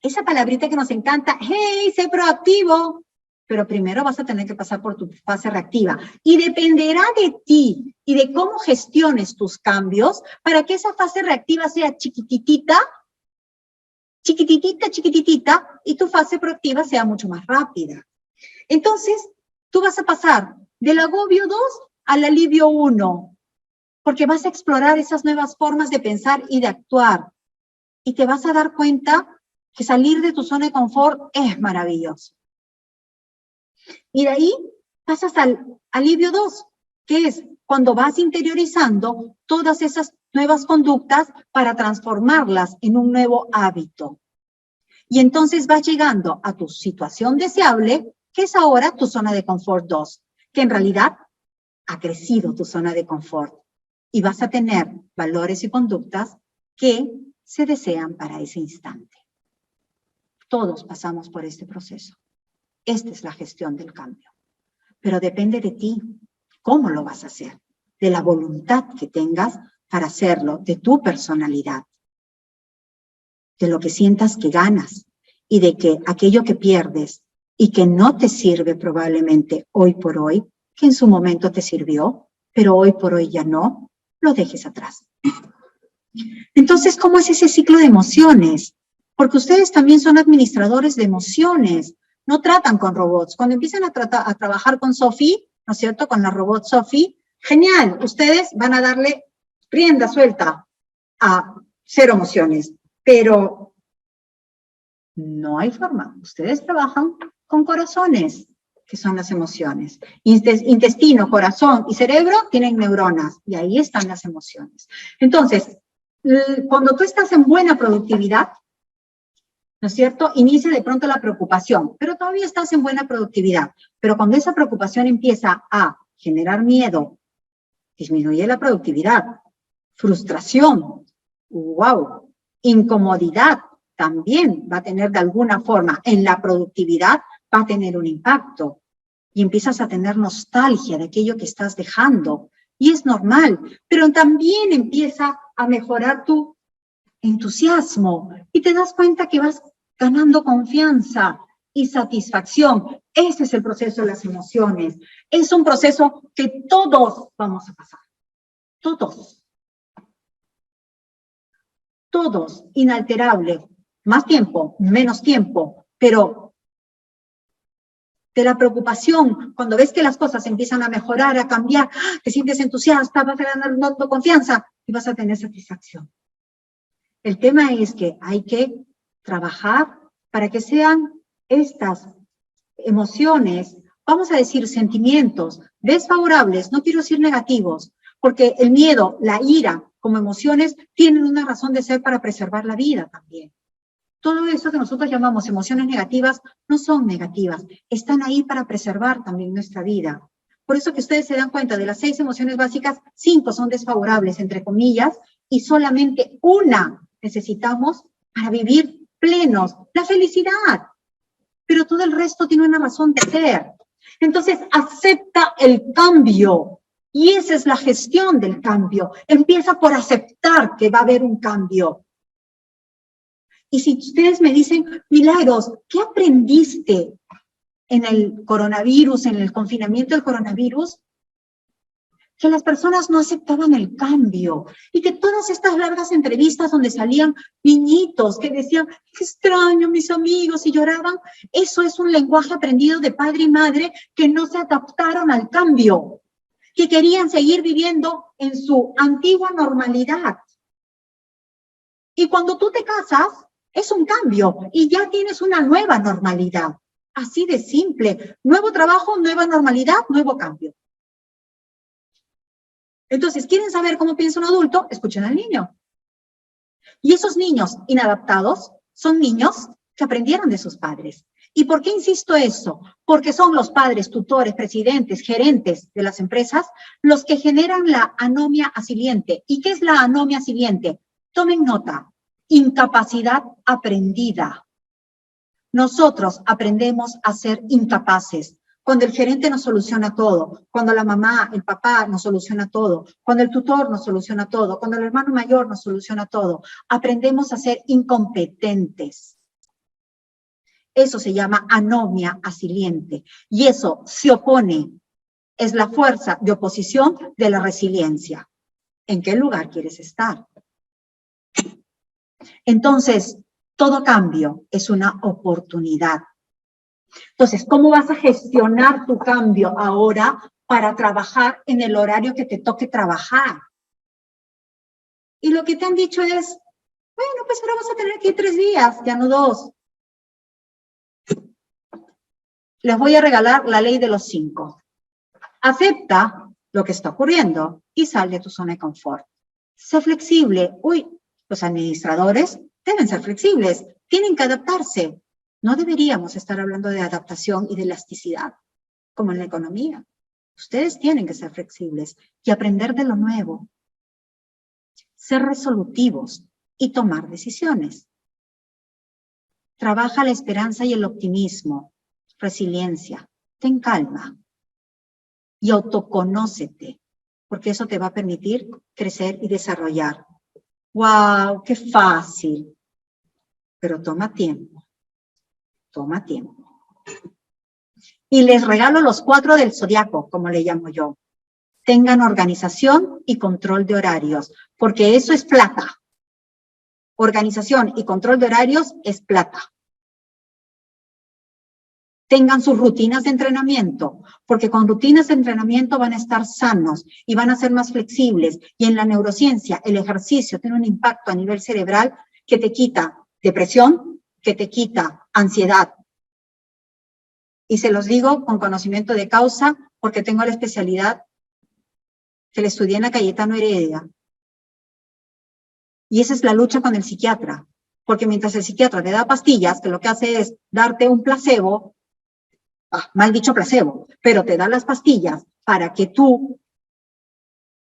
Esa palabrita que nos encanta, hey, sé proactivo, pero primero vas a tener que pasar por tu fase reactiva. Y dependerá de ti y de cómo gestiones tus cambios para que esa fase reactiva sea chiquititita, y tu fase proactiva sea mucho más rápida. Entonces, tú vas a pasar del agobio 2 al alivio 1, porque vas a explorar esas nuevas formas de pensar y de actuar. Y te vas a dar cuenta que salir de tu zona de confort es maravilloso. Y de ahí pasas al alivio 2, que es cuando vas interiorizando todas esas nuevas conductas para transformarlas en un nuevo hábito. Y entonces vas llegando a tu situación deseable, que es ahora tu zona de confort 2, que en realidad ha crecido tu zona de confort. Y vas a tener valores y conductas que se desean para ese instante. Todos pasamos por este proceso. Esta es la gestión del cambio. Pero depende de ti. ¿Cómo lo vas a hacer? De la voluntad que tengas para hacerlo, de tu personalidad. De lo que sientas que ganas y de que aquello que pierdes y que no te sirve probablemente hoy por hoy, que en su momento te sirvió, pero hoy por hoy ya no, lo dejes atrás. Entonces, ¿cómo es ese ciclo de emociones? Porque ustedes también son administradores de emociones, no tratan con robots. Cuando empiezan a trabajar con Sophie, ¿no es cierto?, con la robot Sophie, genial, ustedes van a darle rienda suelta a 0 emociones. Pero no hay forma. Ustedes trabajan con corazones, que son las emociones. Intestino, corazón y cerebro tienen neuronas, y ahí están las emociones. Entonces, cuando tú estás en buena productividad, ¿no es cierto?, inicia de pronto la preocupación, pero todavía estás en buena productividad. Pero cuando esa preocupación empieza a generar miedo, disminuye la productividad. Frustración, wow. Incomodidad también va a tener de alguna forma en la productividad, va a tener un impacto. Y empiezas a tener nostalgia de aquello que estás dejando. Y es normal, pero también empieza a mejorar tu entusiasmo. Y te das cuenta que vas ganando confianza y satisfacción. Ese es el proceso de las emociones. Es un proceso que todos vamos a pasar. Todos. Todos, inalterable. Más tiempo, menos tiempo, pero de la preocupación, cuando ves que las cosas empiezan a mejorar, a cambiar, te sientes entusiasta, vas a ganar confianza y vas a tener satisfacción. El tema es que hay que trabajar para que sean estas emociones, vamos a decir sentimientos desfavorables, no quiero decir negativos, porque el miedo, la ira como emociones tienen una razón de ser para preservar la vida también. Todo eso que nosotros llamamos emociones negativas no son negativas, están ahí para preservar también nuestra vida. Por eso que ustedes se dan cuenta, de las 6 emociones básicas, 5 son desfavorables, entre comillas, y solamente una necesitamos para vivir plenos, la felicidad. Pero todo el resto tiene una razón de ser. Entonces, acepta el cambio. Y esa es la gestión del cambio. Empieza por aceptar que va a haber un cambio. Y si ustedes me dicen, Milagros, ¿qué aprendiste en el coronavirus, en el confinamiento del coronavirus? Que las personas no aceptaban el cambio y que todas estas largas entrevistas donde salían niñitos que decían, qué extraño mis amigos y lloraban, eso es un lenguaje aprendido de padre y madre que no se adaptaron al cambio, que querían seguir viviendo en su antigua normalidad. Y cuando tú te casas, es un cambio y ya tienes una nueva normalidad. Así de simple. Nuevo trabajo, nueva normalidad, nuevo cambio. Entonces, ¿quieren saber cómo piensa un adulto? Escuchen al niño. Y esos niños inadaptados son niños que aprendieron de sus padres. ¿Y por qué insisto eso? Porque son los padres, tutores, presidentes, gerentes de las empresas los que generan la anomia asiliente. ¿Y qué es la anomia asiliente? Tomen nota. Incapacidad aprendida. Nosotros aprendemos a ser incapaces. Cuando el gerente nos soluciona todo, cuando la mamá, el papá nos soluciona todo, cuando el tutor nos soluciona todo, cuando el hermano mayor nos soluciona todo, aprendemos a ser incompetentes. Eso se llama anomia asiliente y eso se opone, es la fuerza de oposición de la resiliencia. ¿En qué lugar quieres estar? Entonces, todo cambio es una oportunidad. Entonces, ¿cómo vas a gestionar tu cambio ahora para trabajar en el horario que te toque trabajar? Y lo que te han dicho es, bueno, pues ahora vas a tener que ir 3 días, ya no 2. Les voy a regalar la ley de los 5. Acepta lo que está ocurriendo y sal de tu zona de confort. Sé flexible. Uy, los administradores deben ser flexibles, tienen que adaptarse. No deberíamos estar hablando de adaptación y de elasticidad, como en la economía. Ustedes tienen que ser flexibles y aprender de lo nuevo. Ser resolutivos y tomar decisiones. Trabaja la esperanza y el optimismo, resiliencia. Ten calma y autoconócete, porque eso te va a permitir crecer y desarrollar. ¡Wow! ¡Qué fácil! Pero toma tiempo. Toma tiempo. Y les regalo los 4 del zodiaco, como le llamo yo. Tengan organización y control de horarios, porque eso es plata. Organización y control de horarios es plata. Tengan sus rutinas de entrenamiento, porque con rutinas de entrenamiento van a estar sanos y van a ser más flexibles. Y en la neurociencia, el ejercicio tiene un impacto a nivel cerebral que te quita depresión, que te quita ansiedad. Y se los digo con conocimiento de causa, porque tengo la especialidad que le estudié en la Cayetano Heredia. Y esa es la lucha con el psiquiatra, porque mientras el psiquiatra te da pastillas, que lo que hace es darte un placebo, mal dicho placebo, pero te da las pastillas para que tu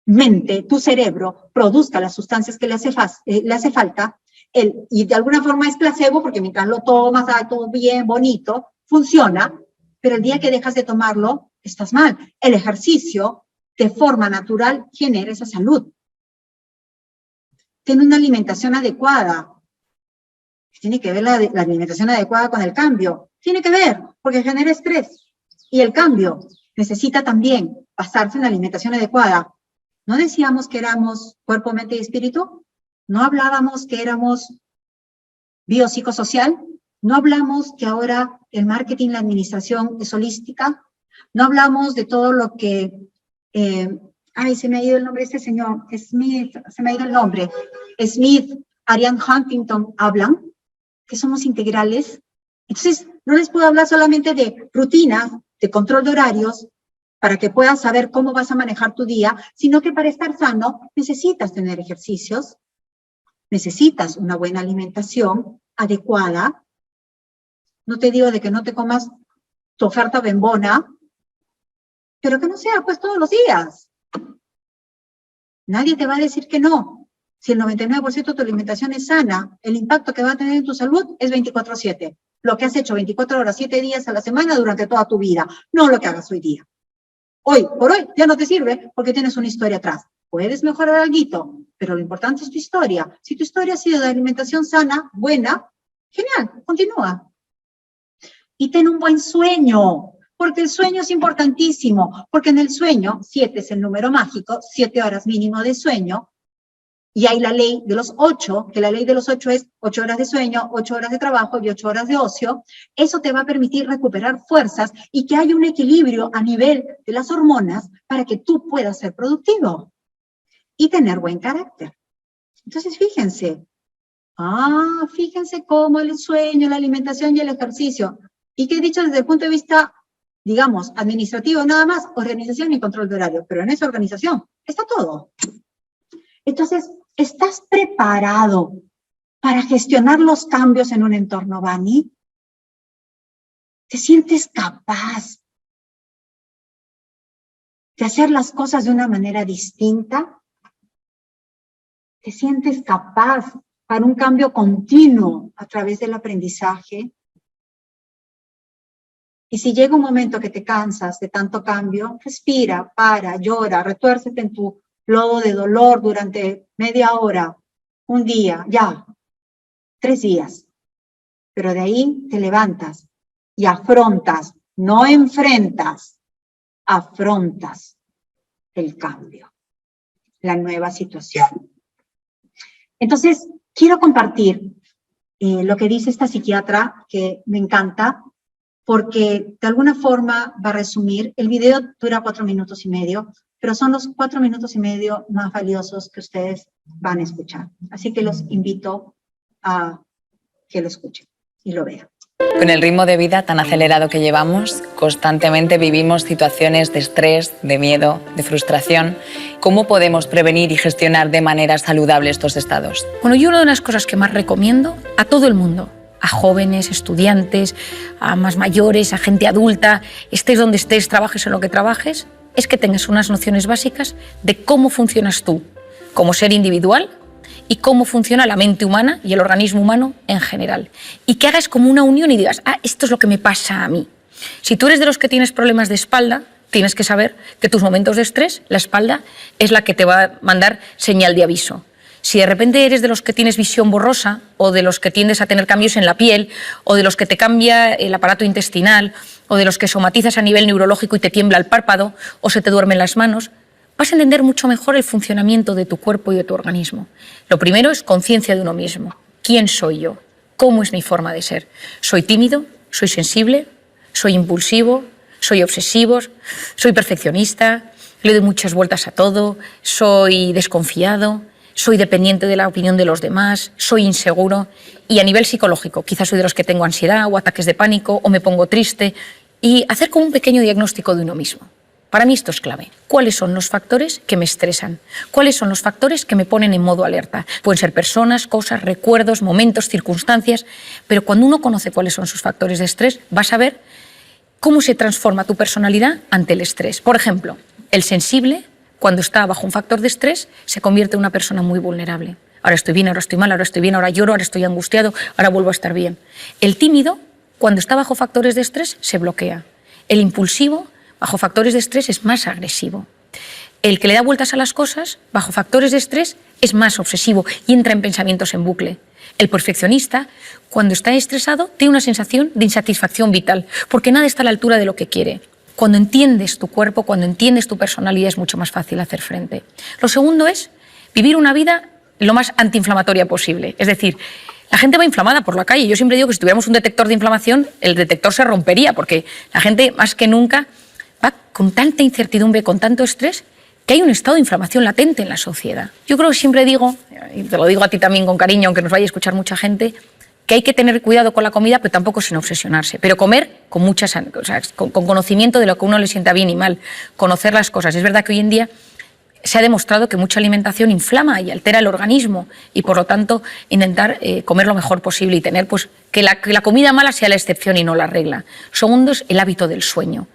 mente, tu cerebro, produzca las sustancias que le hace falta, y de alguna forma es placebo, porque mientras lo tomas, todo bien, bonito, funciona, pero el día que dejas de tomarlo, estás mal. El ejercicio, de forma natural, genera esa salud. Tiene una alimentación adecuada. Tiene que ver la alimentación adecuada con el cambio. Tiene que ver, porque genera estrés. Y el cambio necesita también basarse en la alimentación adecuada. ¿No decíamos que éramos cuerpo, mente y espíritu? ¿No hablábamos que éramos biopsicosocial? ¿No hablamos que ahora el marketing, la administración es holística? ¿No hablamos de todo lo que... se me ha ido el nombre de este señor, Smith, se me ha ido el nombre. Smith, Ariane Huntington hablan, que somos integrales. Entonces, no les puedo hablar solamente de rutinas, de control de horarios, para que puedas saber cómo vas a manejar tu día, sino que para estar sano necesitas tener ejercicios, necesitas una buena alimentación adecuada. No te digo de que no te comas tu oferta bembona, pero que no sea pues todos los días. Nadie te va a decir que no. Si el 99% de tu alimentación es sana, el impacto que va a tener en tu salud es 24/7. Lo que has hecho 24 horas, 7 días a la semana durante toda tu vida, no lo que hagas hoy día. Hoy, por hoy, ya no te sirve porque tienes una historia atrás. Puedes mejorar algo, pero lo importante es tu historia. Si tu historia ha sido de alimentación sana, buena, genial, continúa. Y ten un buen sueño, porque el sueño es importantísimo, porque en el sueño, 7 es el número mágico, 7 horas mínimo de sueño, y hay la ley de los 8, que la ley de los 8 es 8 horas de sueño, 8 horas de trabajo y 8 horas de ocio. Eso te va a permitir recuperar fuerzas y que haya un equilibrio a nivel de las hormonas para que tú puedas ser productivo y tener buen carácter. Entonces, fíjense cómo el sueño, la alimentación y el ejercicio, y que he dicho desde el punto de vista, digamos, administrativo nada más, organización y control de horario, pero en esa organización está todo. Entonces, ¿estás preparado para gestionar los cambios en un entorno, Vani? ¿Te sientes capaz de hacer las cosas de una manera distinta? ¿Te sientes capaz para un cambio continuo a través del aprendizaje? Y si llega un momento que te cansas de tanto cambio, respira, para, llora, retuércete en tu lodo de dolor durante media hora, un día, ya, 3 días. Pero de ahí te levantas y afrontas, no enfrentas, afrontas el cambio, la nueva situación. Entonces, quiero compartir lo que dice esta psiquiatra, que me encanta, porque de alguna forma va a resumir. El video dura 4 minutos y medio, pero son los 4 minutos y medio más valiosos que ustedes van a escuchar. Así que los invito a que lo escuchen y lo vean. Con el ritmo de vida tan acelerado que llevamos, constantemente vivimos situaciones de estrés, de miedo, de frustración. ¿Cómo podemos prevenir y gestionar de manera saludable estos estados? Bueno, yo una de las cosas que más recomiendo a todo el mundo, a jóvenes, estudiantes, a más mayores, a gente adulta, estés donde estés, trabajes en lo que trabajes, es que tengas unas nociones básicas de cómo funcionas tú como ser individual y cómo funciona la mente humana y el organismo humano en general. Y que hagas como una unión y digas, esto es lo que me pasa a mí. Si tú eres de los que tienes problemas de espalda, tienes que saber que tus momentos de estrés, la espalda, es la que te va a mandar señal de aviso. Si de repente eres de los que tienes visión borrosa o de los que tiendes a tener cambios en la piel o de los que te cambia el aparato intestinal o de los que somatizas a nivel neurológico y te tiembla el párpado o se te duermen las manos, vas a entender mucho mejor el funcionamiento de tu cuerpo y de tu organismo. Lo primero es conciencia de uno mismo. ¿Quién soy yo? ¿Cómo es mi forma de ser? ¿Soy tímido? ¿Soy sensible? ¿Soy impulsivo? ¿Soy obsesivo? ¿Soy perfeccionista? ¿Le doy muchas vueltas a todo? ¿Soy desconfiado? ¿Soy dependiente de la opinión de los demás? ¿Soy inseguro? Y a nivel psicológico, quizás soy de los que tengo ansiedad o ataques de pánico o me pongo triste. Y hacer como un pequeño diagnóstico de uno mismo. Para mí esto es clave. ¿Cuáles son los factores que me estresan? ¿Cuáles son los factores que me ponen en modo alerta? Pueden ser personas, cosas, recuerdos, momentos, circunstancias, pero cuando uno conoce cuáles son sus factores de estrés, vas a ver cómo se transforma tu personalidad ante el estrés. Por ejemplo, el sensible, cuando está bajo un factor de estrés, se convierte en una persona muy vulnerable. Ahora estoy bien, ahora estoy mal, ahora estoy bien, ahora lloro, ahora estoy angustiado, ahora vuelvo a estar bien. El tímido, cuando está bajo factores de estrés, se bloquea. El impulsivo, bajo factores de estrés, es más agresivo. El que le da vueltas a las cosas, bajo factores de estrés, es más obsesivo y entra en pensamientos en bucle. El perfeccionista, cuando está estresado, tiene una sensación de insatisfacción vital, porque nada está a la altura de lo que quiere. Cuando entiendes tu cuerpo, cuando entiendes tu personalidad, es mucho más fácil hacer frente. Lo segundo es vivir una vida lo más antiinflamatoria posible. Es decir, la gente va inflamada por la calle. Yo siempre digo que si tuviéramos un detector de inflamación, el detector se rompería, porque la gente más que nunca va con tanta incertidumbre, con tanto estrés, que hay un estado de inflamación latente en la sociedad. Yo creo que siempre digo, y te lo digo a ti también con cariño, aunque nos vaya a escuchar mucha gente, que hay que tener cuidado con la comida, pero tampoco sin obsesionarse. Pero comer con con conocimiento de lo que a uno le sienta bien y mal, conocer las cosas. Es verdad que hoy en día se ha demostrado que mucha alimentación inflama y altera el organismo y, por lo tanto, intentar comer lo mejor posible y tener pues, que la comida mala sea la excepción y no la regla. Segundo es el hábito del sueño.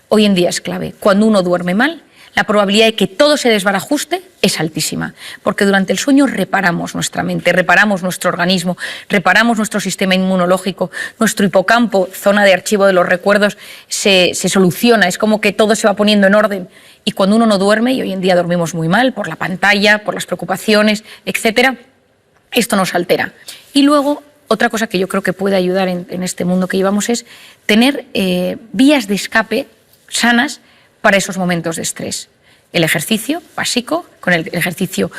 Hoy en día es clave. Cuando uno duerme mal, la probabilidad de que todo se desbarajuste es altísima, porque durante el sueño reparamos nuestra mente, reparamos nuestro organismo, reparamos nuestro sistema inmunológico, nuestro hipocampo, zona de archivo de los recuerdos, se soluciona, es como que todo se va poniendo en orden. Y cuando uno no duerme, y hoy en día dormimos muy mal por la pantalla, por las preocupaciones, etcétera, esto nos altera. Y luego, otra cosa que yo creo que puede ayudar en este mundo que llevamos es tener vías de escape sanas para esos momentos de estrés. El ejercicio básico, con el ejercicio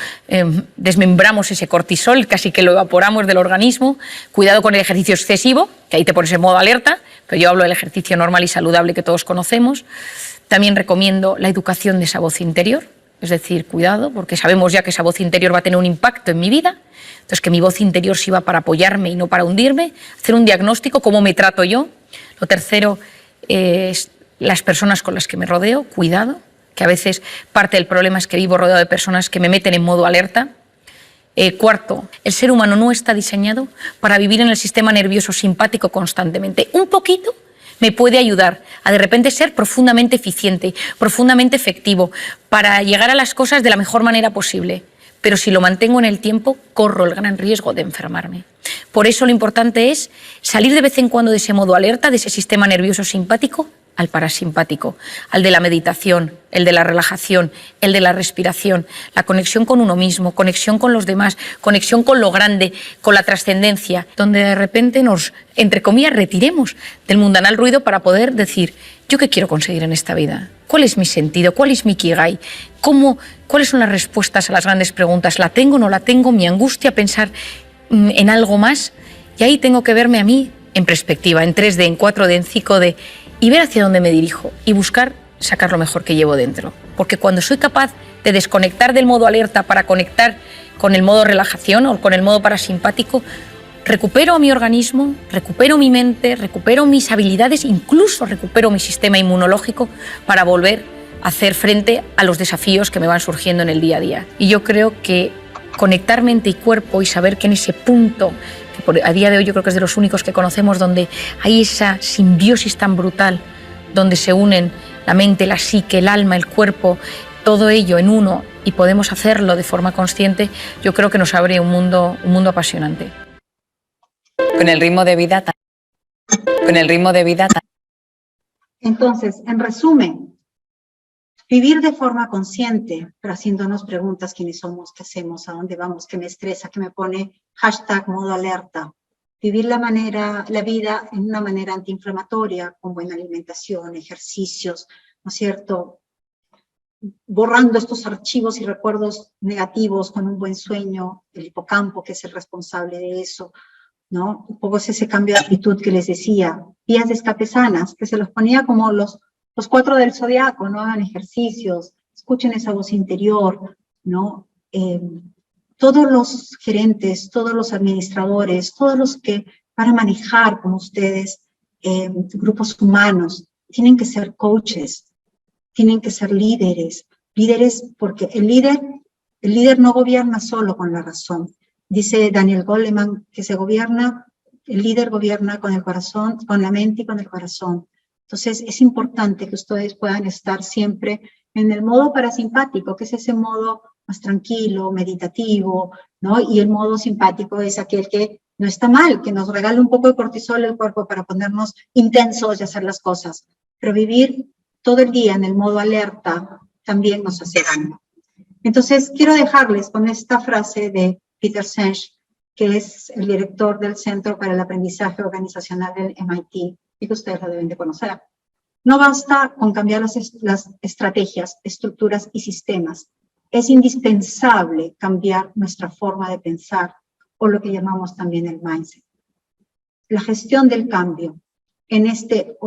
desmembramos ese cortisol, casi que lo evaporamos del organismo. Cuidado con el ejercicio excesivo, que ahí te pones en modo alerta, pero yo hablo del ejercicio normal y saludable que todos conocemos. También recomiendo la educación de esa voz interior, es decir, cuidado, porque sabemos ya que esa voz interior va a tener un impacto en mi vida, entonces que mi voz interior sirva para apoyarme y no para hundirme, hacer un diagnóstico, cómo me trato yo. Lo tercero es las personas con las que me rodeo, cuidado, que a veces parte del problema es que vivo rodeado de personas que me meten en modo alerta. Cuarto, el ser humano no está diseñado para vivir en el sistema nervioso simpático constantemente. Un poquito me puede ayudar a de repente ser profundamente eficiente, profundamente efectivo, para llegar a las cosas de la mejor manera posible. Pero si lo mantengo en el tiempo, corro el gran riesgo de enfermarme. Por eso lo importante es salir de vez en cuando de ese modo alerta, de ese sistema nervioso simpático, al parasimpático, al de la meditación, el de la relajación, el de la respiración, la conexión con uno mismo, conexión con los demás, conexión con lo grande, con la trascendencia, donde de repente nos, entre comillas, retiremos del mundanal ruido para poder decir, ¿yo qué quiero conseguir en esta vida? ¿Cuál es mi sentido? ¿Cuál es mi ikigai? ¿Cuáles son las respuestas a las grandes preguntas? ¿La tengo o no la tengo? Mi angustia, pensar en algo más. Y ahí tengo que verme a mí en perspectiva, en 3D, en 4D, en 5D, y ver hacia dónde me dirijo y buscar sacar lo mejor que llevo dentro. Porque cuando soy capaz de desconectar del modo alerta para conectar con el modo relajación o con el modo parasimpático, recupero a mi organismo, recupero mi mente, recupero mis habilidades, incluso recupero mi sistema inmunológico para volver a hacer frente a los desafíos que me van surgiendo en el día a día. Y yo creo que conectar mente y cuerpo y saber que en ese punto, que a día de hoy yo creo que es de los únicos que conocemos, donde hay esa simbiosis tan brutal, donde se unen la mente, la psique, el alma, el cuerpo, todo ello en uno, y podemos hacerlo de forma consciente, yo creo que nos abre un mundo apasionante. Con el ritmo de vida Entonces, en resumen, vivir de forma consciente, pero haciéndonos preguntas: quiénes somos, qué hacemos, a dónde vamos, qué me estresa, qué me pone #modo alerta. Vivir la vida en una manera antiinflamatoria, con buena alimentación, ejercicios, ¿no es cierto? Borrando estos archivos y recuerdos negativos con un buen sueño, el hipocampo, que es el responsable de eso, ¿no? Un poco es ese cambio de actitud que les decía, vías de escape sanas, que se los ponía como los 4 del zodiaco, ¿no? Hagan ejercicios, escuchen esa voz interior, ¿no? Todos los gerentes, todos los administradores, todos los que van a manejar como ustedes grupos humanos, tienen que ser coaches, tienen que ser líderes porque el líder no gobierna solo con la razón. Dice Daniel Goleman que el líder gobierna con el corazón, con la mente y con el corazón. Entonces es importante que ustedes puedan estar siempre en el modo parasimpático, que es ese modo más tranquilo, meditativo, ¿no? Y el modo simpático es aquel que no está mal, que nos regala un poco de cortisol el cuerpo para ponernos intensos y hacer las cosas. Pero vivir todo el día en el modo alerta, también nos hace daño. Entonces, quiero dejarles con esta frase de Peter Senge, que es el director del Centro para el Aprendizaje Organizacional del MIT, y que ustedes lo deben de conocer. No basta con cambiar las estrategias, estructuras y sistemas. Es indispensable cambiar nuestra forma de pensar, o lo que llamamos también el mindset. La gestión del cambio en este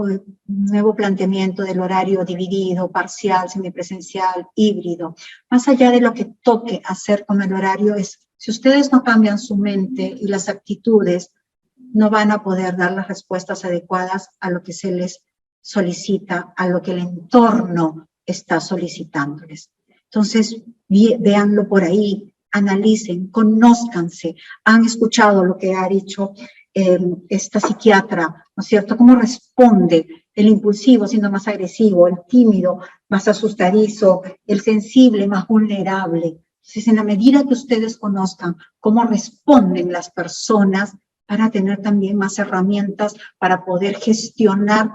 nuevo planteamiento del horario dividido, parcial, semipresencial, híbrido, más allá de lo que toque hacer con el horario, es si ustedes no cambian su mente y las actitudes, no van a poder dar las respuestas adecuadas a lo que se les solicita, a lo que el entorno está solicitándoles. Entonces, véanlo por ahí, analicen, conózcanse. Han escuchado lo que ha dicho esta psiquiatra, ¿no es cierto? ¿Cómo responde el impulsivo siendo más agresivo, el tímido más asustadizo, el sensible más vulnerable? Entonces, en la medida que ustedes conozcan cómo responden las personas, van a tener también más herramientas para poder gestionar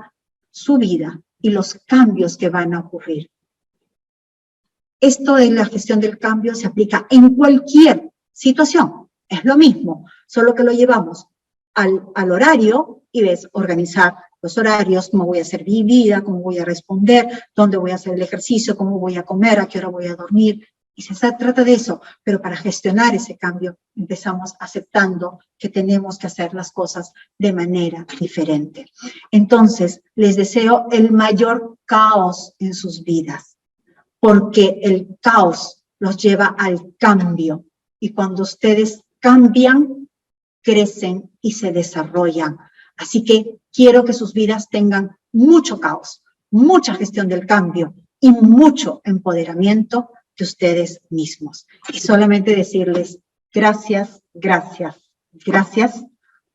su vida y los cambios que van a ocurrir. Esto de la gestión del cambio se aplica en cualquier situación. Es lo mismo, solo que lo llevamos al horario y ves organizar los horarios, cómo voy a hacer mi vida, cómo voy a responder, dónde voy a hacer el ejercicio, cómo voy a comer, a qué hora voy a dormir. Y se trata de eso, pero para gestionar ese cambio empezamos aceptando que tenemos que hacer las cosas de manera diferente. Entonces, les deseo el mayor caos en sus vidas, porque el caos los lleva al cambio. Y cuando ustedes cambian, crecen y se desarrollan. Así que quiero que sus vidas tengan mucho caos, mucha gestión del cambio y mucho empoderamiento de ustedes mismos. Y solamente decirles gracias, gracias, gracias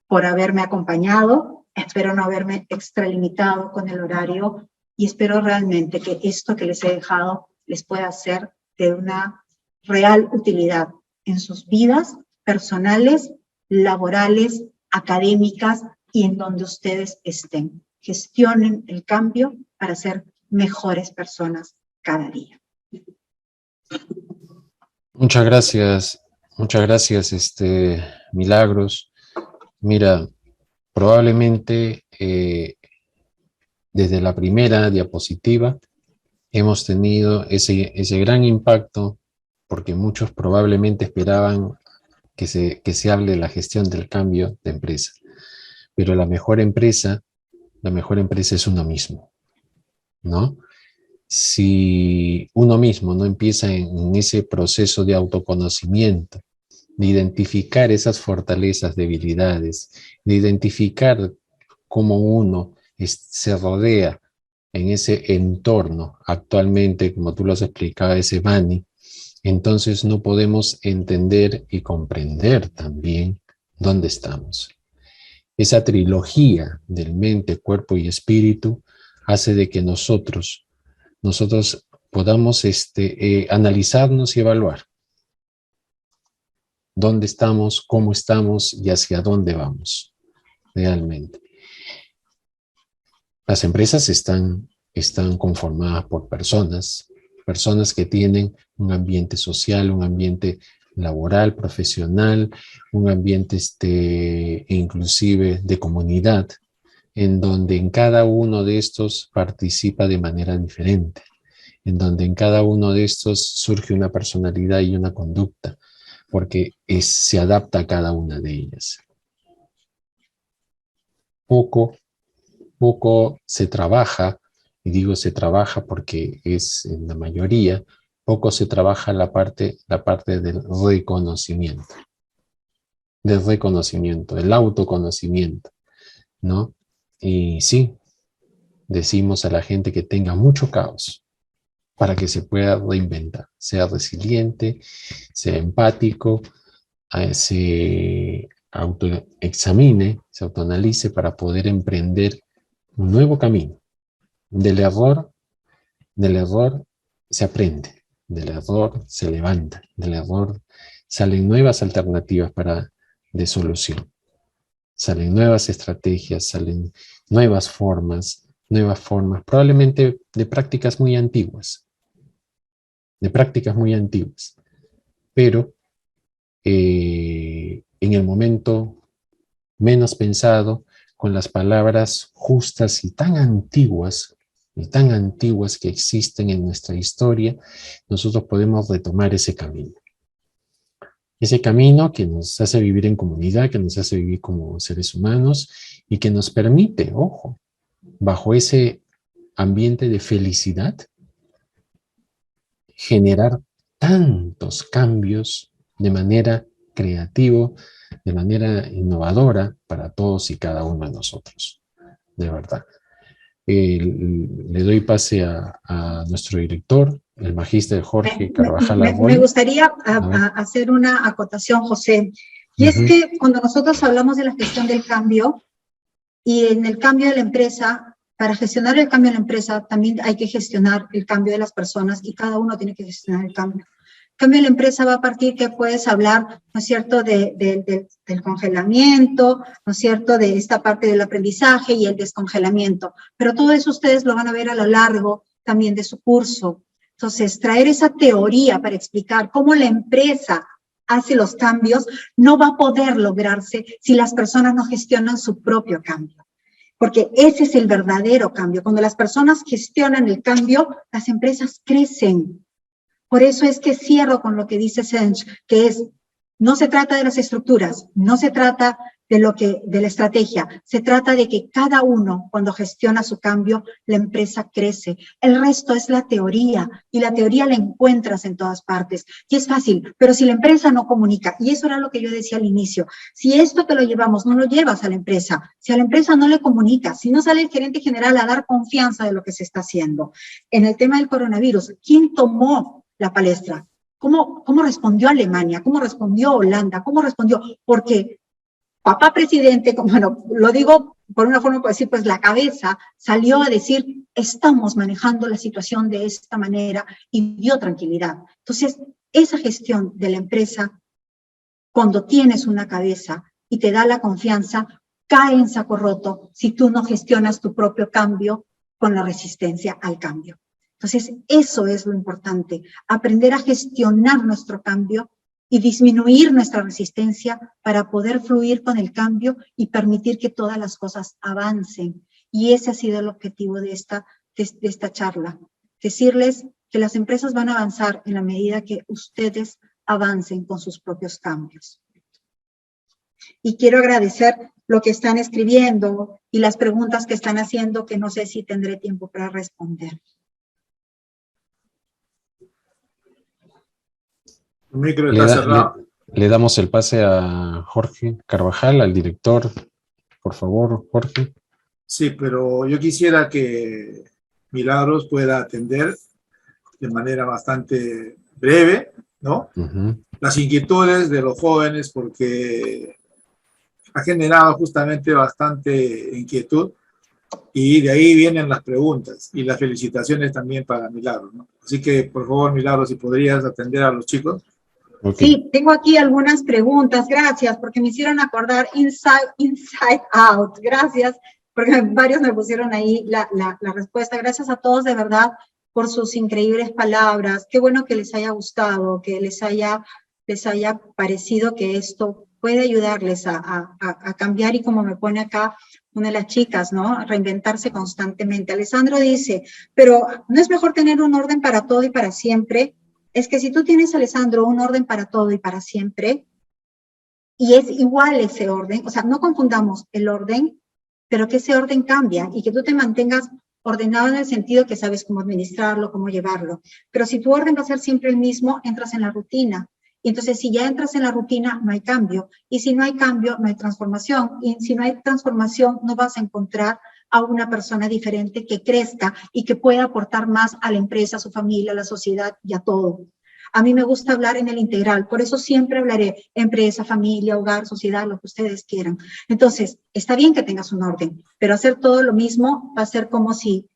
por haberme acompañado. Espero no haberme extralimitado con el horario y espero realmente que esto que les he dejado les pueda ser de una real utilidad en sus vidas personales, laborales, académicas y en donde ustedes estén. Gestionen el cambio para ser mejores personas cada día. Muchas gracias, Milagros. Mira, probablemente desde la primera diapositiva hemos tenido ese gran impacto, porque muchos probablemente esperaban que se hable de la gestión del cambio de empresa. Pero la mejor empresa es uno mismo, ¿no? Si uno mismo no empieza en ese proceso de autoconocimiento, de identificar esas fortalezas, debilidades, de identificar cómo uno se rodea en ese entorno actualmente, como tú lo has explicado, ese Bani, entonces no podemos entender y comprender también dónde estamos. Esa trilogía del mente, cuerpo y espíritu hace de que nosotros podamos analizarnos y evaluar dónde estamos, cómo estamos y hacia dónde vamos realmente. Las empresas están conformadas por personas que tienen un ambiente social, un ambiente laboral, profesional, un ambiente inclusive de comunidad, en donde en cada uno de estos participa de manera diferente, en donde en cada uno de estos surge una personalidad y una conducta, porque se adapta a cada una de ellas. Poco se trabaja, y digo se trabaja porque es en la mayoría, poco se trabaja la parte del reconocimiento, del autoconocimiento, ¿no? Y sí, decimos a la gente que tenga mucho caos para que se pueda reinventar, sea resiliente, sea empático, se autoexamine, se autoanalice para poder emprender un nuevo camino. Del error se aprende, del error se levanta, del error salen nuevas alternativas de solución. Salen nuevas estrategias, salen nuevas formas, probablemente de prácticas muy antiguas, de prácticas muy antiguas. Pero en el momento menos pensado, con las palabras justas y tan antiguas que existen en nuestra historia, nosotros podemos retomar ese camino. Ese camino que nos hace vivir en comunidad, que nos hace vivir como seres humanos y que nos permite, ojo, bajo ese ambiente de felicidad, generar tantos cambios de manera creativa, de manera innovadora para todos y cada uno de nosotros, de verdad. Le doy pase a nuestro director, el magíster Jorge Carvajal Arroyo. Me gustaría hacer una acotación, José, y es que cuando nosotros hablamos de la gestión del cambio y en el cambio de la empresa, para gestionar el cambio de la empresa también hay que gestionar el cambio de las personas y cada uno tiene que gestionar el cambio. El cambio de la empresa va a partir que puedes hablar, ¿no es cierto?, del congelamiento, ¿no es cierto?, de esta parte del aprendizaje y el descongelamiento. Pero todo eso ustedes lo van a ver a lo largo también de su curso. Entonces, traer esa teoría para explicar cómo la empresa hace los cambios no va a poder lograrse si las personas no gestionan su propio cambio. Porque ese es el verdadero cambio. Cuando las personas gestionan el cambio, las empresas crecen. Por eso es que cierro con lo que dice Sench, que es, no se trata de las estructuras, no se trata de la estrategia, se trata de que cada uno, cuando gestiona su cambio, la empresa crece. El resto es la teoría, y la teoría la encuentras en todas partes. Y es fácil, pero si la empresa no comunica, y eso era lo que yo decía al inicio, si esto que lo llevamos no lo llevas a la empresa, si a la empresa no le comunicas, si no sale el gerente general a dar confianza de lo que se está haciendo. En el tema del coronavirus, ¿quién tomó la palestra? ¿Cómo respondió Alemania? ¿Cómo respondió Holanda? ¿Cómo respondió? Porque papá presidente, bueno, lo digo por una forma, por decir, pues la cabeza salió a decir, estamos manejando la situación de esta manera y dio tranquilidad. Entonces, esa gestión de la empresa, cuando tienes una cabeza y te da la confianza, cae en saco roto si tú no gestionas tu propio cambio con la resistencia al cambio. Entonces, eso es lo importante, aprender a gestionar nuestro cambio y disminuir nuestra resistencia para poder fluir con el cambio y permitir que todas las cosas avancen. Y ese ha sido el objetivo de esta charla. Decirles que las empresas van a avanzar en la medida que ustedes avancen con sus propios cambios. Y quiero agradecer lo que están escribiendo y las preguntas que están haciendo, que no sé si tendré tiempo para responder. El micro está cerrado. Le damos el pase a Jorge Carvajal, al director. Por favor, Jorge. Sí, pero yo quisiera que Milagros pueda atender de manera bastante breve, ¿no? Las inquietudes de los jóvenes, porque ha generado justamente bastante inquietud y de ahí vienen las preguntas y las felicitaciones también para Milagros, ¿no? Así que, por favor, Milagros, si podrías atender a los chicos. Okay. Sí, tengo aquí algunas preguntas, gracias, porque me hicieron acordar Inside Out, gracias, porque varios me pusieron ahí la respuesta. Gracias a todos de verdad por sus increíbles palabras. Qué bueno que les haya gustado, que les haya parecido que esto puede ayudarles a cambiar, y como me pone acá una de las chicas, ¿no? Reinventarse constantemente. Alessandro dice, pero ¿no es mejor tener un orden para todo y para siempre? Es que si tú tienes, Alessandro, un orden para todo y para siempre, y es igual ese orden, o sea, no confundamos el orden, pero que ese orden cambia y que tú te mantengas ordenado en el sentido que sabes cómo administrarlo, cómo llevarlo. Pero si tu orden va a ser siempre el mismo, entras en la rutina. Y entonces, si ya entras en la rutina, no hay cambio. Y si no hay cambio, no hay transformación. Y si no hay transformación, no vas a encontrar a una persona diferente que crezca y que pueda aportar más a la empresa, a su familia, a la sociedad y a todo. A mí me gusta hablar en el integral, por eso siempre hablaré empresa, familia, hogar, sociedad, lo que ustedes quieran. Entonces, está bien que tengas un orden, pero hacer todo lo mismo va a ser como si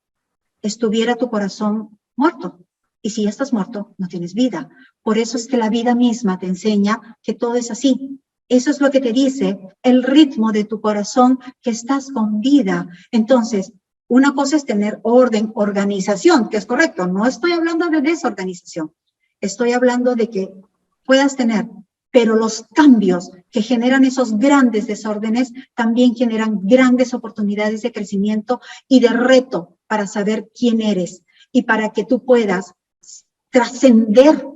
estuviera tu corazón muerto. Y si ya estás muerto, no tienes vida. Por eso es que la vida misma te enseña que todo es así. Eso es lo que te dice el ritmo de tu corazón, que estás con vida. Entonces, una cosa es tener orden, organización, que es correcto. No estoy hablando de desorganización. Estoy hablando de que puedas tener, pero los cambios que generan esos grandes desórdenes también generan grandes oportunidades de crecimiento y de reto para saber quién eres y para que tú puedas trascender